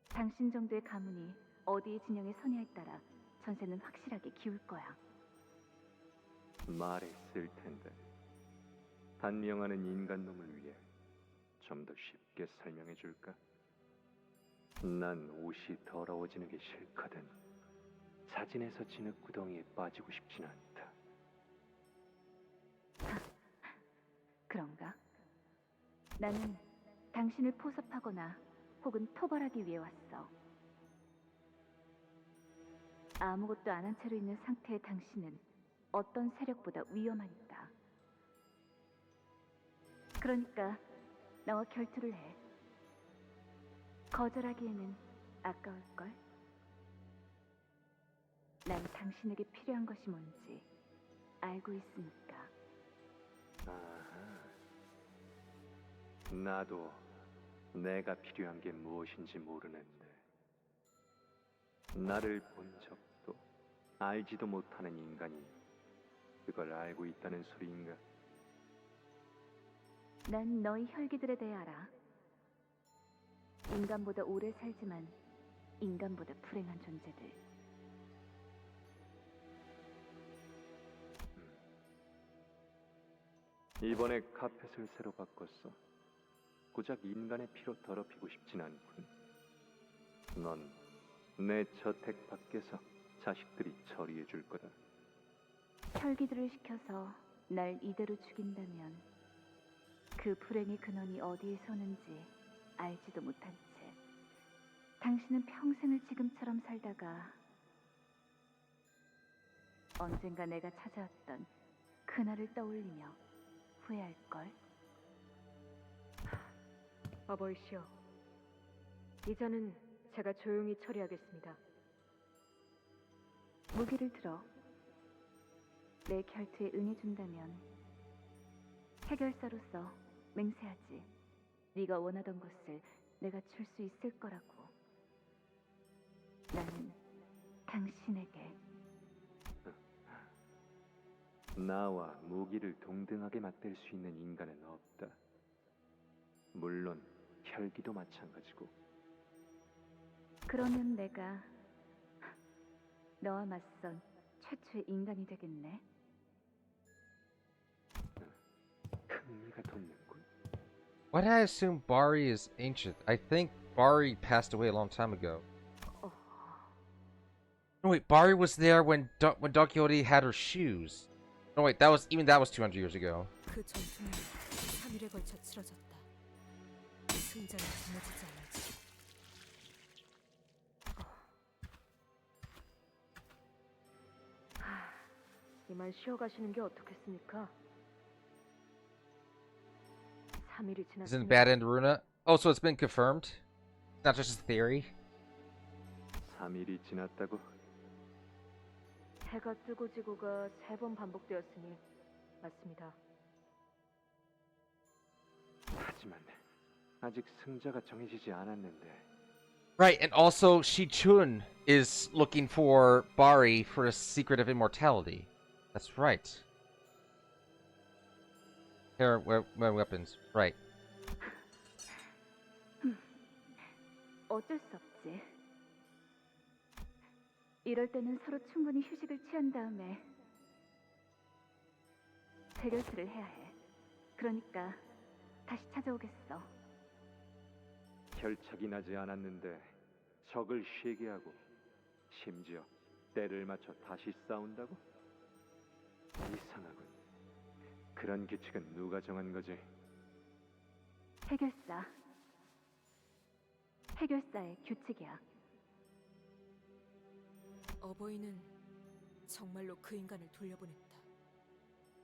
당신 정도의 가문이 어디의 진영에 서냐에 따라 전세는 확실하게 기울 거야. 말했을 텐데. 단명하는 인간놈을 위해 좀 더 쉽게 설명해 줄까? 난 옷이 더러워지는 게 싫거든. 사진에서 진흙구덩이에 빠지고 싶진 않다. 그런가? 나는 당신을 포섭하거나 혹은 토벌하기 위해 왔어. 아무것도 안 한 채로 있는 상태의 당신은 어떤 세력보다 위험하니까. 그러니까 나와 결투를 해. 거절하기에는 아까울걸? 난 당신에게 필요한 것이 뭔지 알고 있으니까. 아하. 나도 내가 필요한 게 무엇인지 모르는데 나를 본 적도 알지도 못하는 인간이 그걸 알고 있다는 소리인가? 난 너희 혈기들에 대해 알아. 인간보다 오래 살지만 인간보다 불행한 존재들. 이번에 카펫을 새로 바꿨어. 고작 인간의 피로 더럽히고 싶진 않군. 넌 내 저택 밖에서 자식들이 처리해 줄 거다. 혈기들을 시켜서 날 이대로 죽인다면 그 불행의 근원이 어디에 서는지 알지도 못한 채 당신은 평생을 지금처럼 살다가 언젠가 내가 찾아왔던 그날을 떠올리며 후회할걸. 어버이시여, 이자는 제가 조용히 처리하겠습니다. 무기를 들어. 내 결투에 응해준다면 해결사로서 맹세하지. 네가 원하던 것을 내가 줄 수 있을 거라고. 나는 당신에게 나와 무기를 동등하게 맞댈 수 있는 인간은 없다. 물론 혈기도 마찬가지고. 그러면 내가 너와 맞선 최초의 인간이 되겠네. 흥미가 돋는군. Why did I assume Bari is ancient? I think Bari passed away a long time ago. No wait, Bari was there when Don Quixote had her shoes. No wait, that was 200 years ago. 그 전투는 3일에 걸쳐 치러졌다. 승자는 무너지지 않았지. 이만 쉬어가시는 게 어떻겠습니까? 3일이 Isn't 지났으니 bad in Runa? Oh, so it's been confirmed? It's not just a theory? 3일이 지났다고? 해가 뜨고 지고가 3번 반복되었으니 맞습니다. 하지만 아직 승자가 정해지지 않았는데. Right, and also Shi-chun is looking for Bari for a secret of immortality. That's right. Here, weapons. Right. 어쩔 수 없지. 이럴 때는 서로 충분히 휴식을 취한 다음에 재결투를 해야 해. 그러니까 다시 찾아오겠어. 결착이 나지 않았는데 적을 쉬게 하고 심지어 때를 맞춰 다시 싸운다고? 이상하군. 그런 규칙은 누가 정한 거지? 해결사. 해결사의 규칙이야. 어버이는 정말로 그 인간을 돌려보냈다.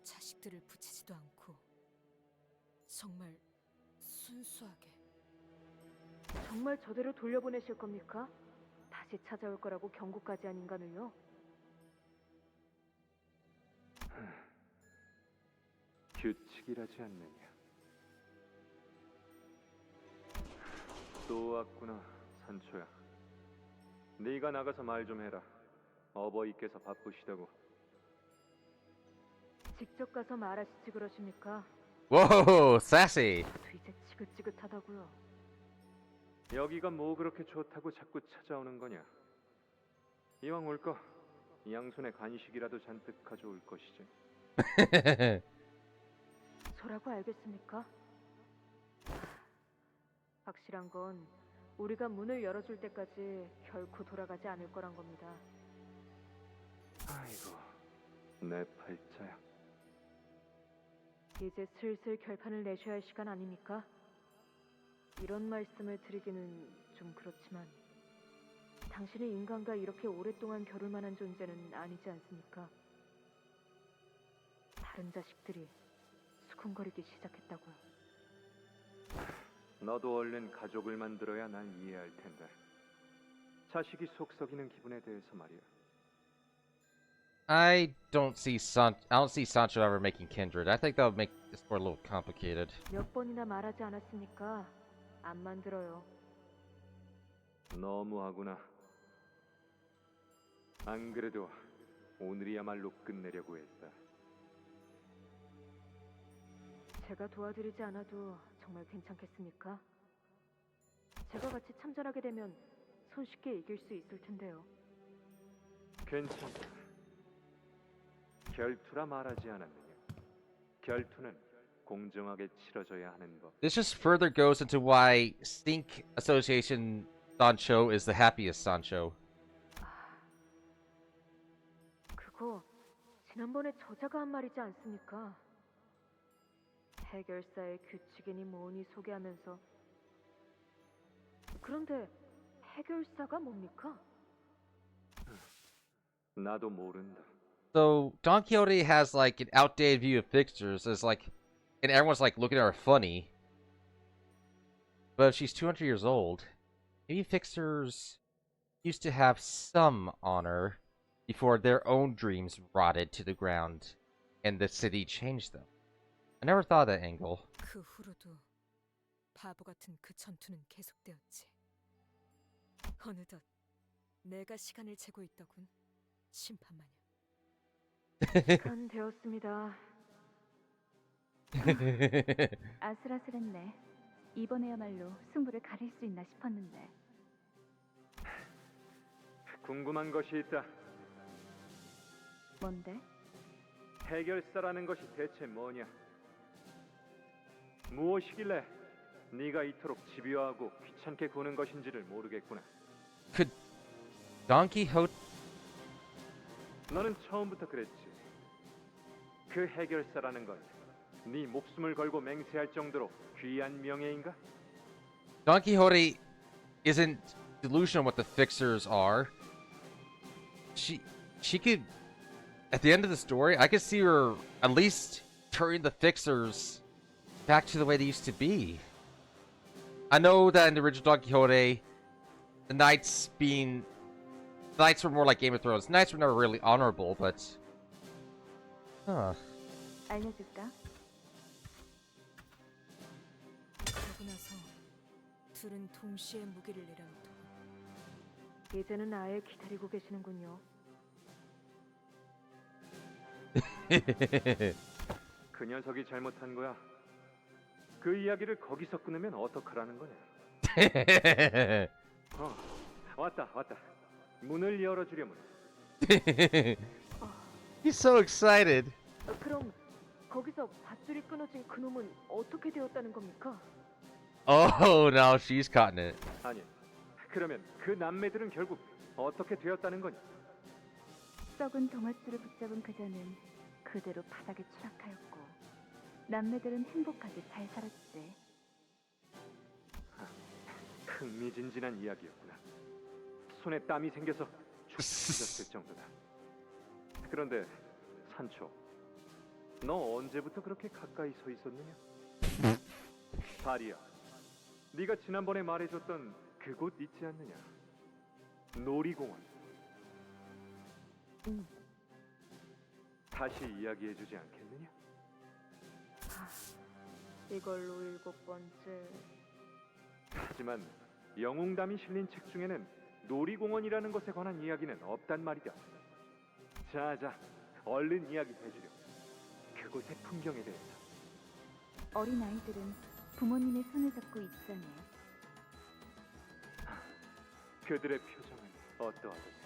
자식들을 붙이지도 않고 정말 순수하게. 정말 저대로 돌려보내실 겁니까? 다시 찾아올 거라고 경고까지 한 인간을요? 규칙이라지 않느냐. 또 왔구나, 산초야. 네가 나가서 말 좀 해라. 어버이께서 바쁘시다고. 직접 가서 말하시지 그러십니까? Whoa, sassy. 저도 이제 지긋지긋하다고요. 여기가 뭐 그렇게 좋다고 자꾸 찾아오는 거냐. 이왕 올 거, 양손에 간식이라도 잔뜩 가져올 것이지. 저라고 알겠습니까? 확실한 건 우리가 문을 열어줄 때까지 결코 돌아가지 않을 거란 겁니다. 아이고, 내 팔자야. 이제 슬슬 결판을 내셔야 할 시간 아닙니까? 이런 말씀을 드리기는 좀 그렇지만 당신이 인간과 이렇게 오랫동안 겨룰 만한 존재는 아니지 않습니까? 다른 자식들이 수군거리기 시작했다고요. 너도 얼른 가족을 만들어야 날 이해할 텐데. 자식이 속 썩이는 기분에 대해서 말이야. I don't see Sancho ever making kindred. I think that would make this story a little complicated. 몇 번이나 말하지 않았습니까? 안 만들어요. 너무하구나. 안 그래도 오늘이야말로 끝내려고 했다. 제가 도와드리지 않아도 정말 괜찮겠습니까? 제가 같이 참전하게 되면 손쉽게 이길 수 있을 텐데요. 괜찮다. 결투라 말하지 않았느냐. 결투는 공정하게 치러져야 하는 법. This just further goes into why Stink Association Sancho is the happiest Sancho. 그거 지난번에 저자가 한 말이지 않습니까? 해결사의 규칙이니 뭐니 소개하면서. 그런데 해결사가 뭡니까? 나도 모른다. So Don Quixote has like an outdated view of fixers as like, and everyone's like looking at her funny. But if she's 200 years old, maybe fixers used to have some honor before their own dreams rotted to the ground and the city changed them. I never thought of that angle. 그 후로도 바보 같은 그 전투는 계속되었지. 어느덧 내가 시간을 재고 있더군. 심판마냥. 시간 되었습니다. 아슬아슬했네. 이번에야말로 승부를 가릴 수 있나 싶었는데. 궁금한 것이 있다. 뭔데? 해결사라는 것이 대체 뭐냐? 무엇이길래 네가 이토록 집요하고 귀찮게 구는 것인지를 모르겠구나. Could Don Quixote? 너는 처음부터 그랬지. 그 해결사라는 건 네 목숨을 걸고 맹세할 정도로 귀한 명예인가? Don Quixote isn't delusional what the fixers are. She could, at the end of the story, I could see her at least turning the fixers back to the way they used to be. I know that in the original Don Quixote, the knights were more like Game of Thrones. Knights were never really honorable, but 알려줄까? 그러고 나서 둘은 동시에 무기를 내려놓더군. 이제는 아예 기다리고 계시는군요. 그 녀석이 잘못한 거야. 그 이야기를 거기서 끊으면 어떡하라는 거냐? 왔다. 문을 열어주려면. He's so excited. 그럼 거기서 밧줄이 끊어진 그놈은 어떻게 되었다는 겁니까? Oh, now she's caught in it. 아니, 그러면 그 남매들은 결국 어떻게 되었다는 거냐? 썩은 동아줄을 붙잡은 그자는 그대로 바닥에 추락하였고 남매들은 행복하게 잘 살았지. 흥미진진한 이야기였구나. 손에 땀이 생겨서 축축해졌을 정도다. 그런데 산초, 너 언제부터 그렇게 가까이 서 있었느냐? 다리야, 네가 지난번에 말해줬던 그곳 있지 않느냐? 놀이공원. 응. 다시 이야기해주지 않겠느냐? 이걸로 7번째. 하지만 영웅담이 실린 책 중에는 놀이공원이라는 것에 관한 이야기는 없단 말이다. 자자, 얼른 이야기해주렴. 그곳의 풍경에 대해서. 어린 아이들은 부모님의 손을 잡고 입장해. 그들의 표정은 어떠하던지.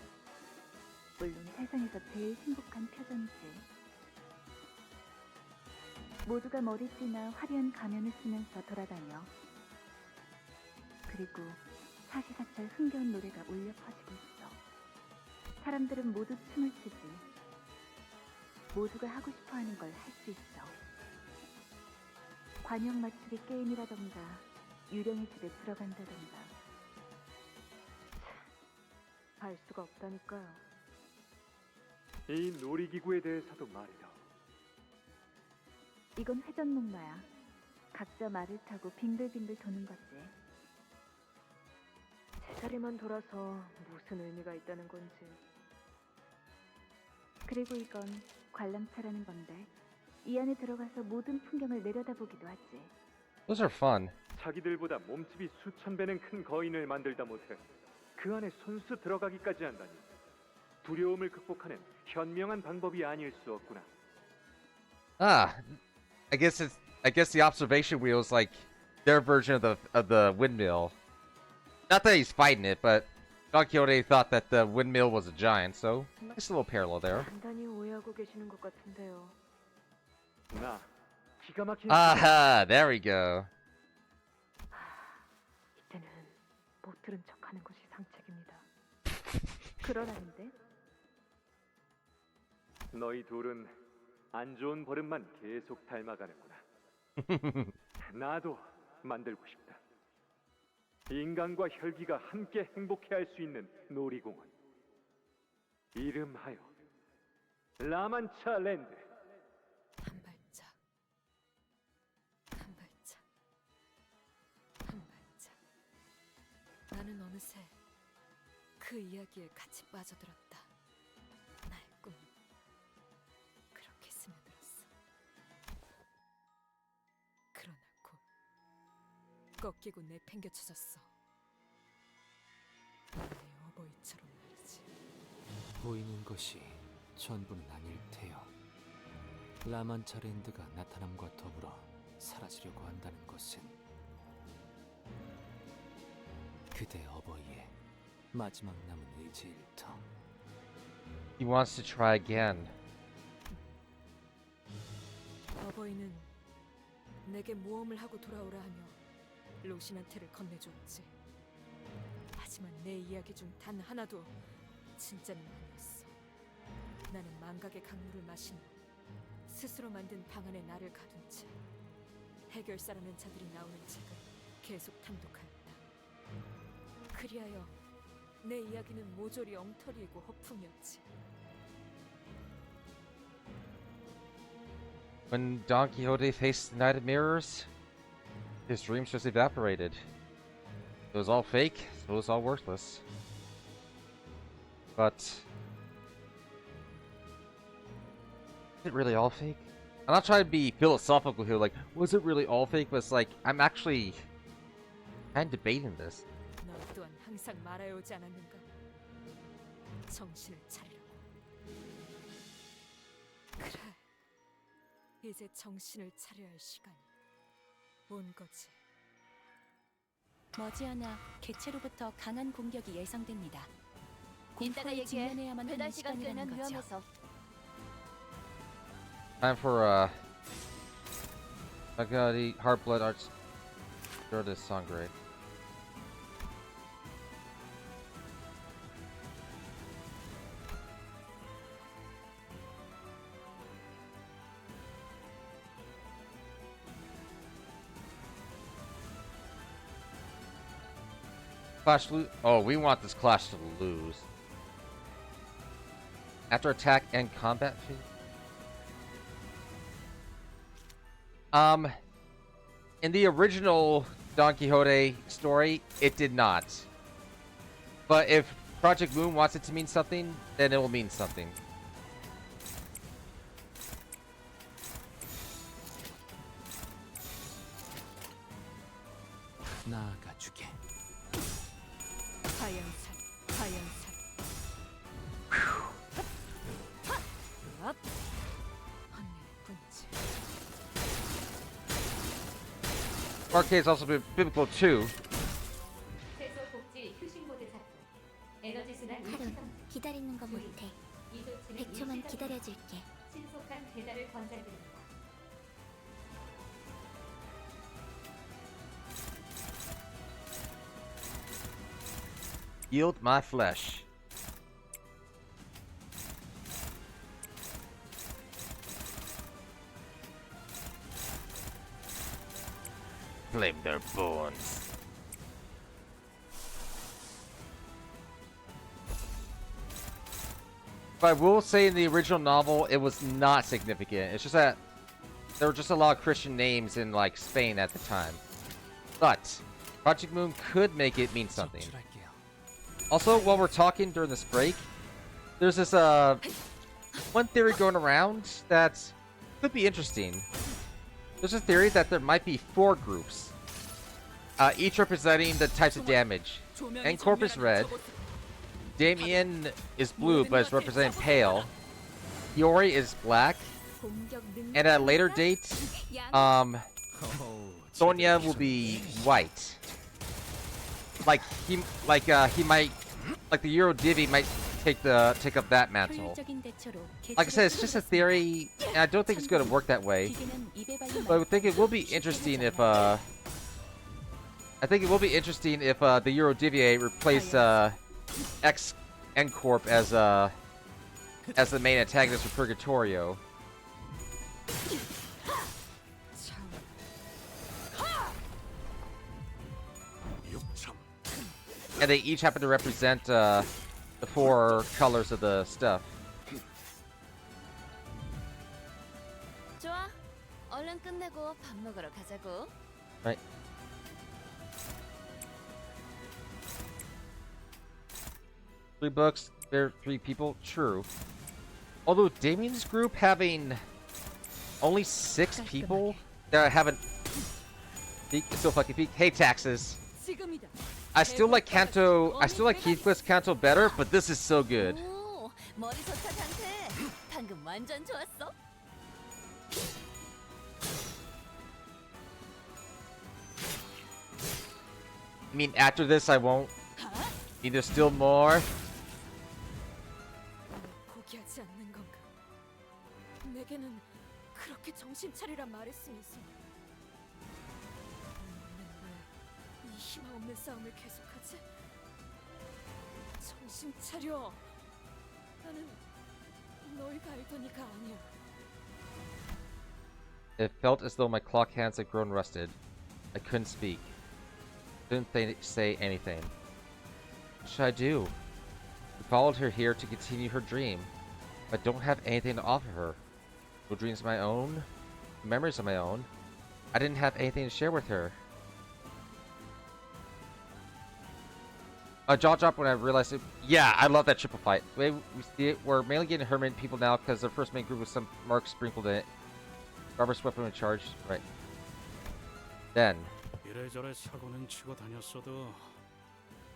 물론 세상에서 제일 행복한 표정이지. 모두가 머리띠나 화려한 가면을 쓰면서 돌아다녀. 그리고 사시사철 흥겨운 노래가 울려 퍼지고 있어. 사람들은 모두 춤을 추지. 모두가 하고 싶어하는 걸 할 수 있어. 관용 맞추기 게임이라던가 유령의 집에 들어간다던가. 알 수가 없다니까요. 이 놀이기구에 대해서도 말이다. 이건 회전목마야. 각자 말을 타고 빙글빙글 도는 거지. 제자리만 돌아서 무슨 의미가 있다는 건지. 그리고 이건 관람차라는 건데 이 안에 들어가서 모든 풍경을 내려다보기도 하지. Those are fun. 자기들보다 몸집이 수천 배는 큰 거인을 만들다 못해 그 안에 손수 들어가기까지 한다니. 두려움을 극복하는 현명한 방법이 아닐 수 없구나. Ah, I guess the observation wheel is like their version of the windmill. Not that he's fighting it, but Don Quixote thought that the windmill was a giant, so nice little parallel there. 단단히 오해하고 계시는 것 같은데요. 나 기가 막힌. Aha, there we go. 이때는 못 들은 척하는 것이 상책입니다. 그러라는데? 너희 둘은 안 좋은 버릇만 계속 닮아가는구나. 나도 만들고 싶다. 인간과 혈기가 함께 행복해할 수 있는 놀이공원. 이름하여 라만차 랜드. 한 발짝, 한 발짝, 한 발짝. 나는 어느새 그 이야기에 같이 빠져들었다. 나의 꿈 그렇게 스며들었어. 그러나 곧 꺾이고 내팽겨쳐졌어. 나의 어버이처럼 말이지. 보이는 것이 전부는 아닐 테요. 라만차랜드가 나타남과 더불어 사라지려고 한다는 것은 그대 어버이의 마지막 남은 의지일 터. He wants to try again. 어버이는 내게 모험을 하고 돌아오라 하며 로신한테를 건네주었지. 하지만 내 이야기 중 단 하나도 진짜는 아니었어. 나는 망각의 강물을 마신 후 스스로 만든 방 안에 나를 가둔 채 해결사라는 자들이 나오는 책을 계속 탐독하였다. 그리하여 내 이야기는 모조리 엉터리이고 허풍이었지. When Don Quixote faced the Knight of Mirrors, his dreams just evaporated. It was all fake, so it was all worthless. But is it really all fake? I'm not trying to be philosophical here, like, was it really all fake? But it's like, I'm actually kind of debating this. 너 또한 항상 말하여 오지 않았는가? 정신을 차리라고. 그래, 이제 정신을 차려야 할 시간이 온 거지. 머지않아 개체로부터 강한 공격이 예상됩니다. 이따가 공포에 얘기해. 직면해야만 배달 하는 시간 시간이라는 끄면 거죠. 위험해서. Time for, I gotta eat Heart Blood Arts. Sure, this song great. Clash lose. Oh, we want this clash to lose. After attack and combat phase. In the original Don Quixote story, it did not. But if Project Moon wants it to mean something, then it will mean something. 나아가주게. 하얀살, 하얀살. 업. 헌내의 분지. Arcade is also biblical too. 하루 기다리는 거 못해. 100초만 기다려줄게. 신속한 배달을 권장드립니다. Yield my flesh. Flame their bones. But I will say in the original novel, it was not significant. It's just that there were just a lot of Christian names in like Spain at the time. But Project Moon could make it mean something. Also, while we're talking during this break, there's this one theory going around that could be interesting. There's a theory that there might be 4 groups, each representing the types of damage. Encorp is red, Damien is blue but is representing pale, Yori is black, and at a later date, Sonya will be white. Like he might, like the Euro Divi might take up that mantle. Like I said, it's just a theory, and I don't think it's going to work that way. But I think it will be interesting if the Euro Divi replace X Encorp as the main antagonist for Purgatorio. And they each happen to represent the 4 colors of the stuff. 좋아. 얼른 끝내고 밥 먹으러 가자고. Right. Three books, there are 3 people. True. Although Damien's group having only 6 people that haven't peaked, so fucking peaked. Hey, taxes. 지금이다. I still like Kanto. I still like Heathcliff's Kanto better, but this is so good. 오, 머리 좋다 상태. 방금 완전 좋았어. I mean, after this, I won't. Need there still more? 포기하지 않는 건가? 내게는 그렇게 정신 차리라 말했으면서 이 희망없는 싸움을 계속하지? 정신 차려. 나는 너희가 알던 이가 아니야. It felt as though my clock hands had grown rusted. I couldn't speak. Couldn't say anything. What should I do? I followed her here to continue her dream. I don't have anything to offer her. No dreams of my own. No memories of my own. I didn't have anything to share with her. A jaw drop when I realized it. Yeah, I love that triple fight. The way we see it, we're mainly getting Herman people now because their first main group with some marks sprinkled in it. Robert's weapon in charge. Right. Then. 이래저래 사고는 치고 다녔어도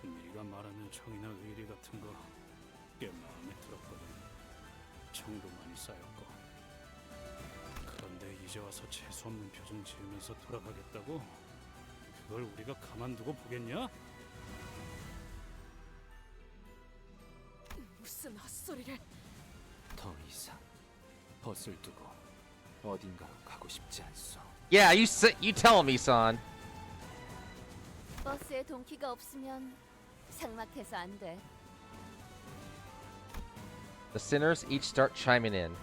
네가 말하는 정이나 의리 같은 거 꽤 마음에 들었거든. 정도 많이 쌓였고. 그런데 이제 와서 재수 없는 표정 지으면서 돌아가겠다고? 그걸 우리가 가만두고 보겠냐? 무슨 헛소리를. 더 이상 벗을 두고 어딘가로 가고 싶지 않소. Yeah, you tell me, son. 버스에 동키가 없으면 삭막해서 안 돼. The sinners each start chiming in,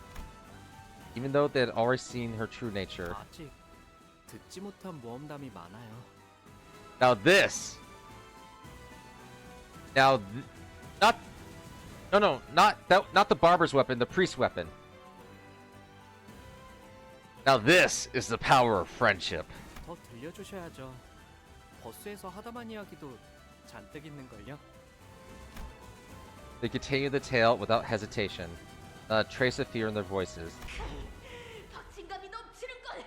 even though they had already seen her true nature. 아직 듣지 못한 모험담이 많아요. Now this Now, not no, not that, not the barber's weapon, the priest's weapon. Now this is the power of friendship. 더 들려주셔야죠. 버스에서 하다만 이야기도 잔뜩 있는걸요. They continue the tale without hesitation. Not a trace of fear in their voices. 박진감이 넘치는 걸.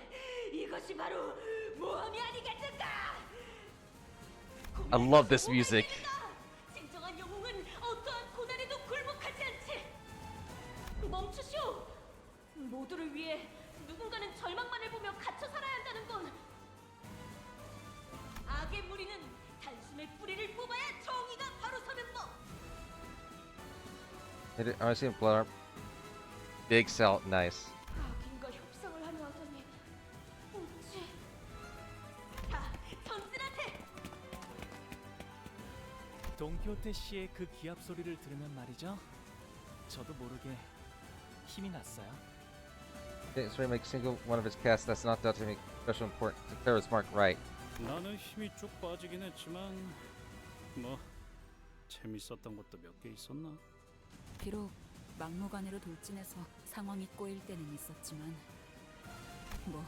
이것이 바로 모험이 아니겠는가? I love this music. 진정한 영웅은 어떠한 고난에도 굴복하지 않지. 멈추시오. 모두를 위해 누군가는 절망만을 보며 갇혀 살아야 한다는 건 악의 무리는 단숨에 뿌리를 뽑아야 정의가 바로 서는 법. I see him blow up. Big cell, nice. 악인과 협상을 하려 하더니 어찌 다 전진하세. 동키호테 씨의 그 기합 소리를 들으면 말이죠. 저도 모르게 힘이 났어요. It's to make single one of his casts. That's not that to make special important to declare his mark right. 나는 힘이 쭉 빠지긴 했지만 뭐 재밌었던 것도 몇 개 있었나? 비록 막무가내로 돌진해서 상황이 꼬일 때는 있었지만 뭐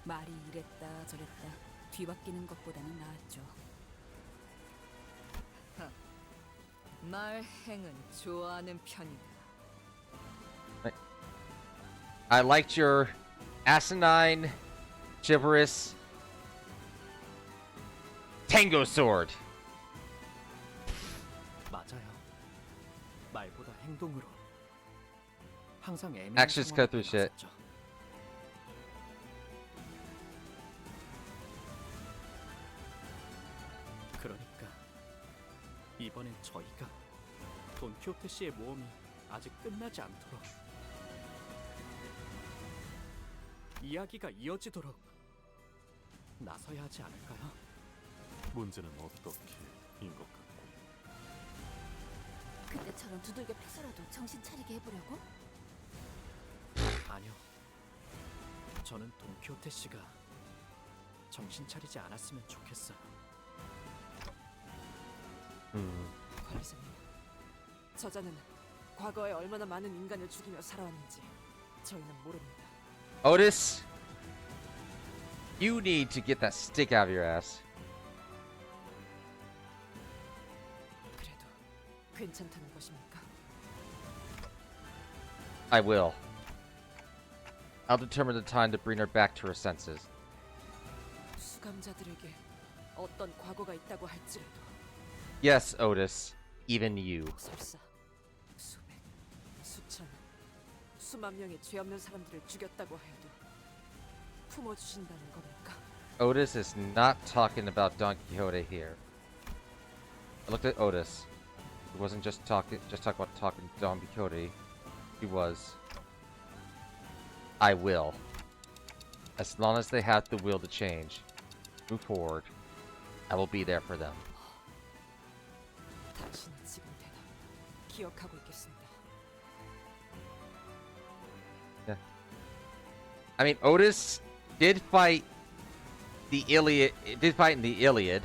말이 이랬다 저랬다 뒤바뀌는 것보다는 나았죠. 말행은 좋아하는 편이다. I liked your asinine, chivalrous tango sword. 맞아요. 말보다 행동으로. 항상 애매한 Actions cut through 상황을 shit. 나섰죠. 그러니까 이번엔 저희가 돈키호테 씨의 모험이 아직 끝나지 않도록 이야기가 이어지도록 나서야 하지 않을까요? 문제는 어떻게인 것 같고. 그때처럼 두들겨 패서라도 정신 차리게 해보려고? 아니요. 저는 돈키호테 씨가 정신 차리지 않았으면 좋겠어요. 관리자님, 저자는 과거에 얼마나 많은 인간을 죽이며 살아왔는지 저희는 모릅니다. Otis, you need to get that stick out of your ass. 그래도 괜찮다는 것입니까? I will. I'll determine the time to bring her back to her senses. 수감자들에게 어떤 과거가 있다고 할지라도 Yes, Otis, even you. 설사 수백, 수천, 수만 명의 죄 없는 사람들을 죽였다고 해도 품어주신다는 겁니까? Otis is not talking about Don Quixote here. I looked at Otis. He wasn't just talking about talking Don Quixote. He was. I will. As long as they have the will to change, move forward, I will be there for them. 당신이 지금 되나 기억하고 있겠습니다. Yeah. I mean, Otis did fight the Iliad. Did fight in the Iliad.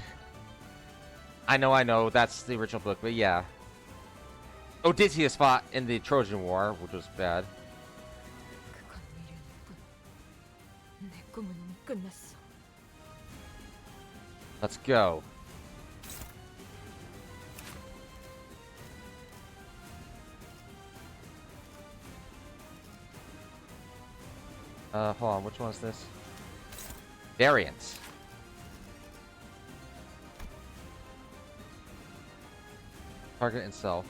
I know. That's the original book, but yeah. Odysseus fought in the Trojan War, which was bad. 그건 미련일 뿐. 내 꿈은 끝났어. Let's go. Hold on, which one is this? Variants. Target and self.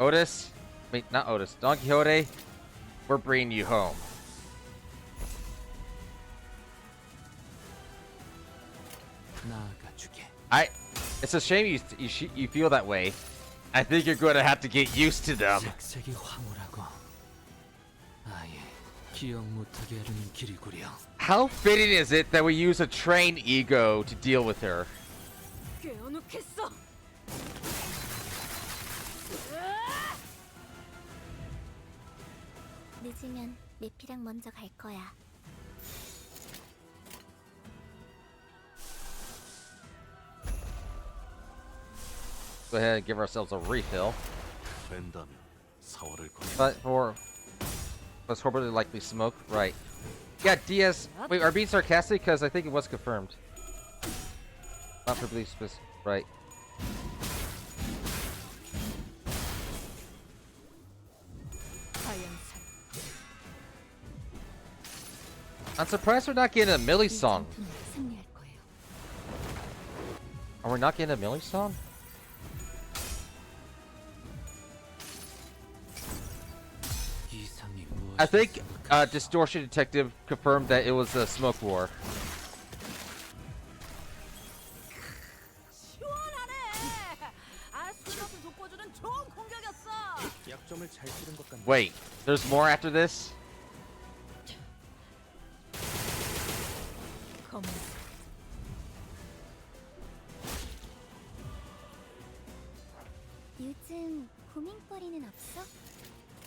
Otis, wait, not Otis. Don Quixote, we're bringing you home. It's a shame you feel that way. I think you're going to have to get used to them. 색색이 황홀하고 아예 기억 못하게 하려는 길이구려. How fitting is it that we use a trained ego to deal with her? 꿰어놓겠어. 늦으면 내피랑 먼저 갈 거야. Go ahead and give ourselves a refill. 된다면 4월을 But for let's hopefully likely smoke. Right. Yeah, Diaz. Wait, are being sarcastic? Because I think it was confirmed. Not for belief specific. Right. I'm surprised we're not getting a Millie song. Are we not getting a Millie song? I think Distortion Detective confirmed that it was a smoke war. Wait, there's more after this? 요즘 고민거리는 없어?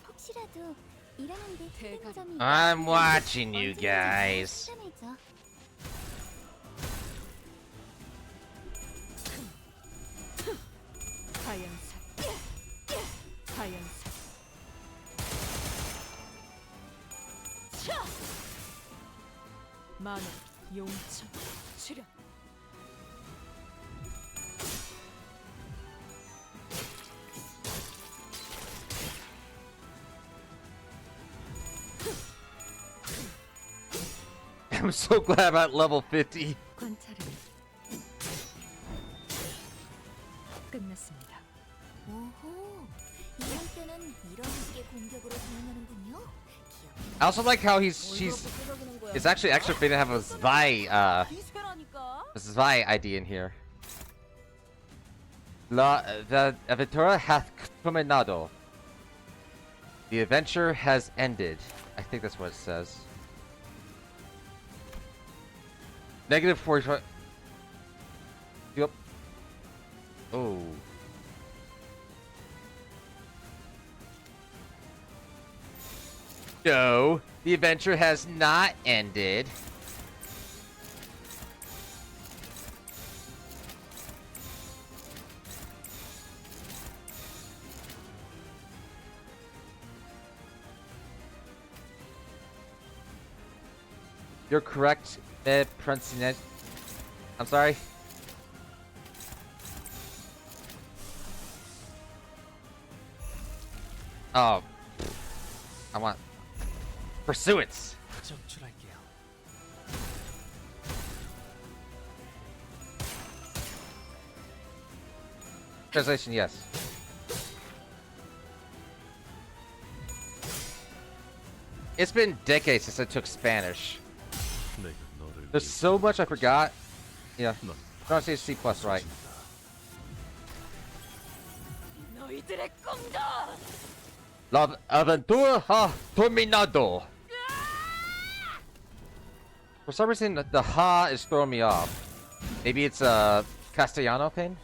혹시라도 일하는데 힘든 점이 I'm watching you guys. 추천해줘. 만원 용천 출연. I'm so glad I'm at level 50. 관찰은 끝났습니다. 오호, 이번 때는 이런 식의 공격으로 대응하는군요. I also like how she's it's actually extra fitting to have a Zwei ID in here. The aventura hath terminado. The adventure has ended. I think that's what it says. Negative 45. Yep. Oh. No, the adventure has not ended. You're correct, Princenet. I'm sorry. Oh. I want pursuance. Translation, yes. It's been decades since I took Spanish. There's so much I forgot. Yeah. Pronunciation C+, right. La aventura ha terminado. For some reason, the ha is throwing me off. Maybe it's a Castellano thing?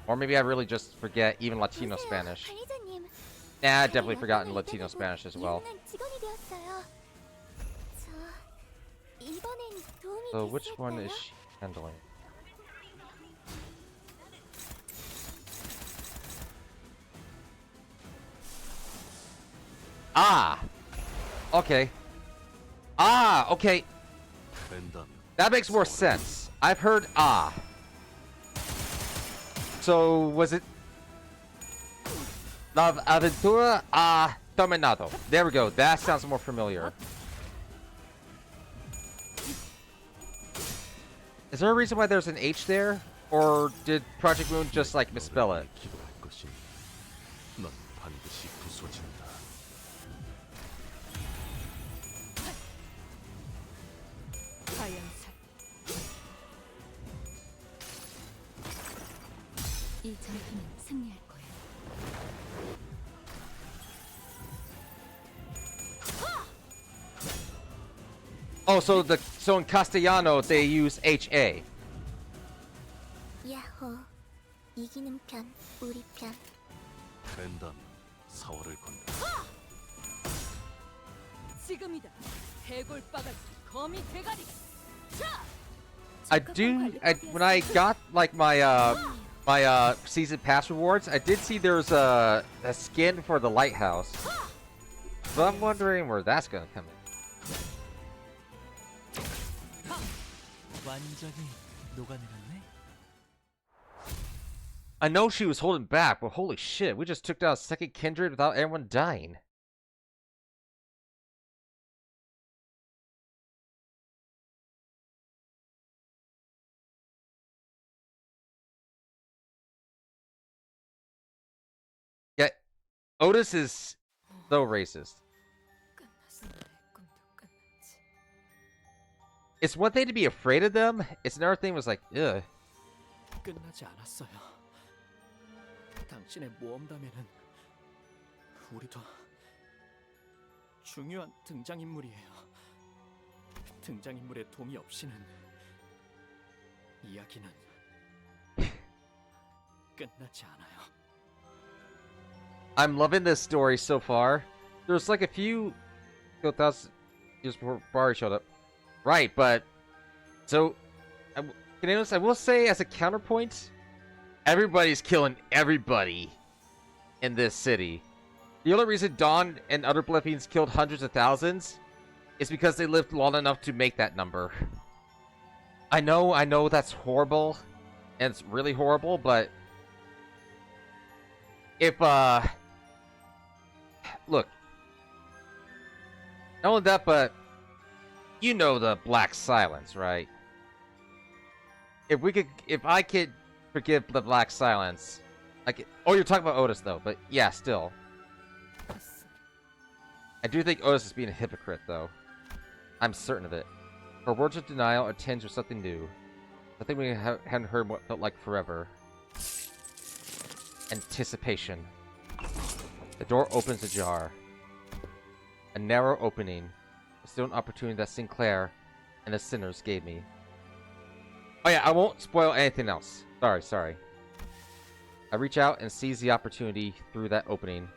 Or maybe I really just forget even Latino Spanish. Nah, I've definitely forgotten Latino Spanish as well. So which one is she handling? Ah! Okay. Ah, okay. That makes more sense. I've heard ah. So was it La Aventura a Terminado? There we go. That sounds more familiar. Is there a reason why there's an H there? Or did Project Moon just like misspell it? 이 전투는 승리할 거예요. Oh, so in Castellano they use HA. 야호, 이기는 편, 우리 편. 된다면 4월을 건다. 지금이다. 해골바가지 거미 대가리. 자! When I got like my season pass rewards, I did see there's a skin for the lighthouse. So I'm wondering where that's gonna come in. 완전히 녹아내렸네. I know she was holding back, but holy shit, we just took down a second kindred without everyone dying. Yeah, Otis is so racist. It's one thing to be afraid of them, it's another thing was like, ugh. 끝나지 않았어요. 당신의 모험담에는 우리도 중요한 등장인물이에요. 등장인물의 동의 없이는 이야기는 끝나지 않아요. I'm loving this story so far. There's like a few thoughts just before Barry showed up. Right, but so I will say as a counterpoint, everybody's killing everybody in this city. The only reason Dawn and other Blippians killed hundreds of thousands is because they lived long enough to make that number. I know that's horrible, and it's really horrible, but if look, not only that, but you know the Black Silence, right? If I could forgive the Black Silence, oh, you're talking about Otis though, but yeah, still. I do think Otis is being a hypocrite though. I'm certain of it. Her words of denial are tinged with something new. Something we hadn't heard what felt like forever. Anticipation. The door opens ajar. A narrow opening. A stone opportunity that Sinclair and the Sinners gave me. Oh yeah, I won't spoil anything else. Sorry. I reach out and seize the opportunity through that opening.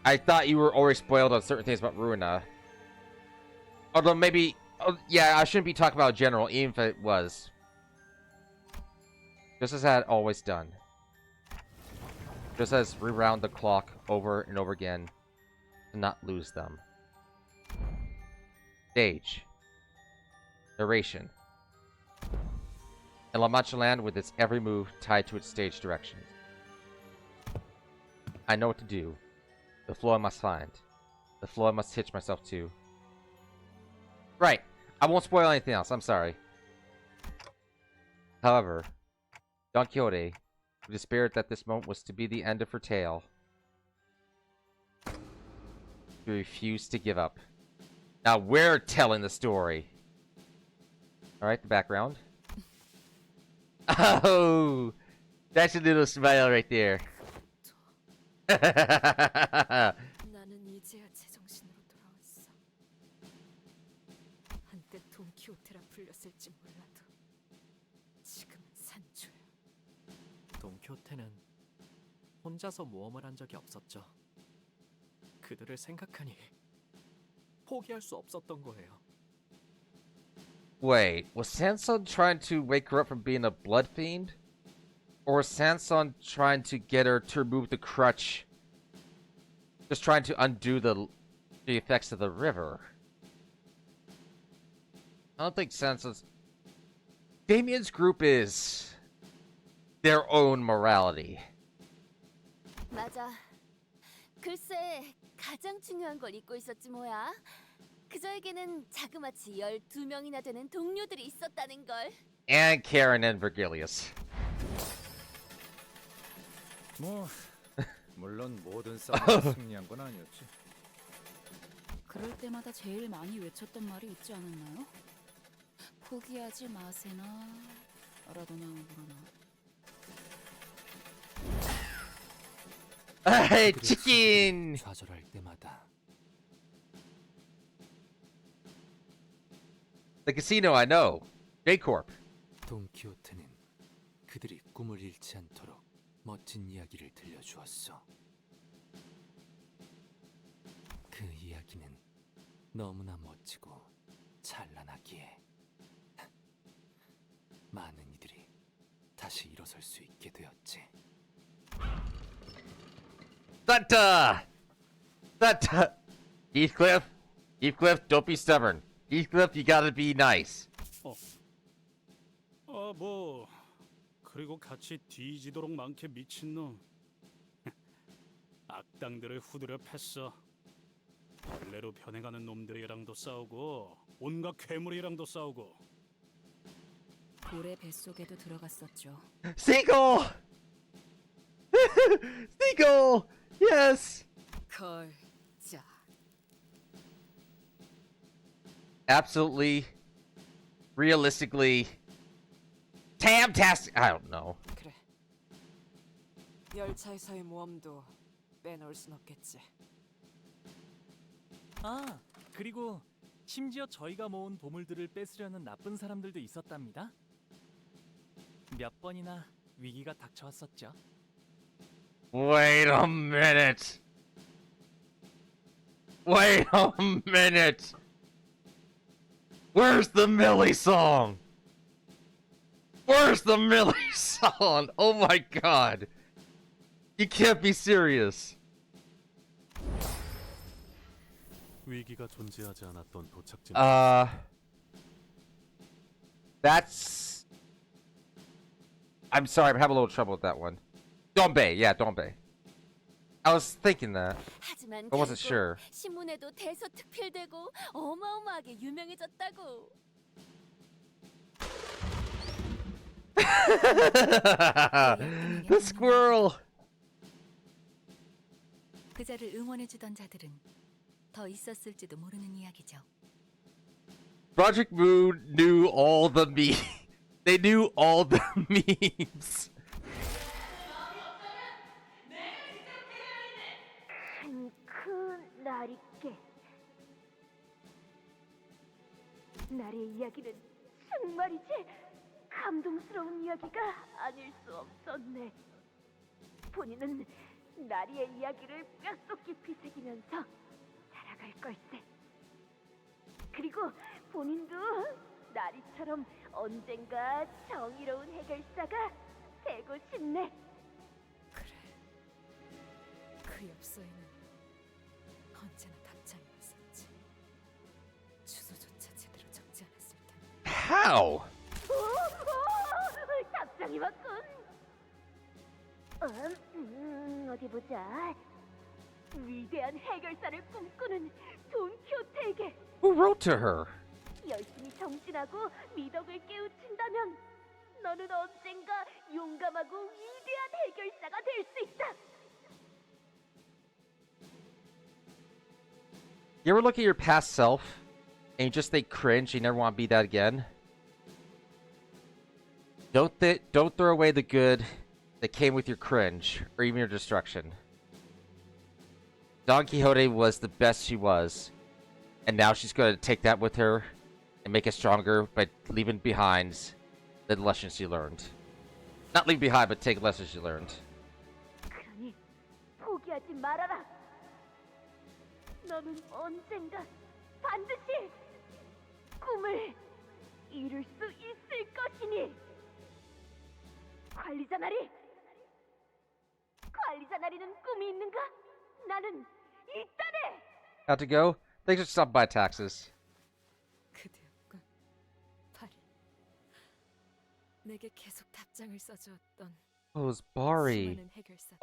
I thought you were already spoiled on certain things about Ruina. Although maybe... Oh, yeah, I shouldn't be talking about general, even if it was. Just as I had always done. Just as rewound the clock over and over again to not lose them. Stage. Narration. And La Mancha Land with its every move tied to its stage directions. I know what to do. The flow I must find. The flow I must hitch myself to. Right. I won't spoil anything else. I'm sorry. However, Don Quixote, who despaired that this moment was to be the end of her tale, he refused to give up. Now we're telling the story. Alright, the background. Oh! That's a little smile right there. 나는 이제야 제정신으로 돌아왔어. 한때 돈키호테라 불렸을지 몰라도 지금은 산초야. 돈키호테는 혼자서 모험을 한 적이 없었죠. 그들을 생각하니 포기할 수 없었던 거예요. Wait, was Sanson trying to wake her up from being a blood fiend? Or was Sanson trying to get her to remove the crutch? Just trying to undo the effects of the river? I don't think Sanson's... Damien's group is their own morality. 맞아. 글쎄, 가장 중요한 걸 잊고 있었지 뭐야. 그저에게는 자그마치 12명이나 되는 동료들이 있었다는 걸. And Karen and Virgilius. 뭐 물론 모든 싸움에 승리한 건 아니었지. 그럴 때마다 제일 많이 외쳤던 말이 있지 않았나요? 포기하지 마세나 라도나 뭐라나. Hey, chicken! 좌절할 때마다 The casino, I know. J-Corp. 돈키호테는 그들이 꿈을 잃지 않도록 멋진 이야기를 들려주었어. 그 이야기는 너무나 멋지고 찬란하기에 많은 이들이 다시 일어설 수 있게 되었지. Heathcliff, don't be stubborn. Heathcliff, you gotta be nice. 뭐 그리고 같이 뒤지도록 많게 미친놈. 악당들을 후드려 팼어. 벌레로 변해가는 놈들이랑도 싸우고 온갖 괴물이랑도 싸우고. 고래 뱃속에도 들어갔었죠. Seagull! Seagull! Yes! 걸작. Absolutely, realistically, fantastic. I don't know. 그래. 열차에서의 모험도 빼놓을 순 없겠지. 아, 그리고 심지어 저희가 모은 보물들을 뺏으려는 나쁜 사람들도 있었답니다. 몇 번이나 위기가 닥쳐왔었죠. Wait a minute. Wait a minute. Where's the Millie song? Where's the Millie song? Oh my god. You can't be serious. 위기가 존재하지 않았던 도착지. That's... I'm sorry, I'm having a little trouble with that one. Donbei, yeah, Donbei. I was thinking that. 하지만 I wasn't 결국 sure. 신문에도 대서특필되고 어마어마하게 유명해졌다고. The squirrel. 그자를 응원해주던 자들은 더 있었을지도 모르는 이야기죠. Project Moon knew all the They knew all the memes. 큰 날이께 날의 이야기는 정말이지 감동스러운 이야기가 아닐 수 없었네. 본인은 나리의 이야기를 뼛속 깊이 새기면서 살아갈 걸세. 그리고 본인도 나리처럼 언젠가 정의로운 해결사가 되고 싶네. 그 엽서에는 언제나 답장이 왔었지. 주소조차 제대로 적지 않았을 텐데. How? 오, 답장이 왔군. 어디 보자. 위대한 해결사를 꿈꾸는 돈키호테에게 Who wrote to her? 열심히 정진하고 미덕을 깨우친다면 너는 언젠가 용감하고 위대한 해결사가 될 수 있다. You ever look at your past self and you just think cringe, you never want to be that again? Don't throw away the good that came with your cringe or even your destruction. Don Quixote was the best she was, and now she's going to take that with her and make it stronger by leaving behind the lessons she learned. Not leave behind, but take lessons she learned. 그러니 포기하지 말아라. 너는 언젠가 반드시 꿈을 이룰 수 있을 것이니. 관리자 나리는 꿈이 있는가? 나는 있다네. Got to go? Thanks for stopping by, Taxes. 그대였군. 파리. 내게 계속 답장을 써주었던 Oh, it was Bari. 수많은 해결사.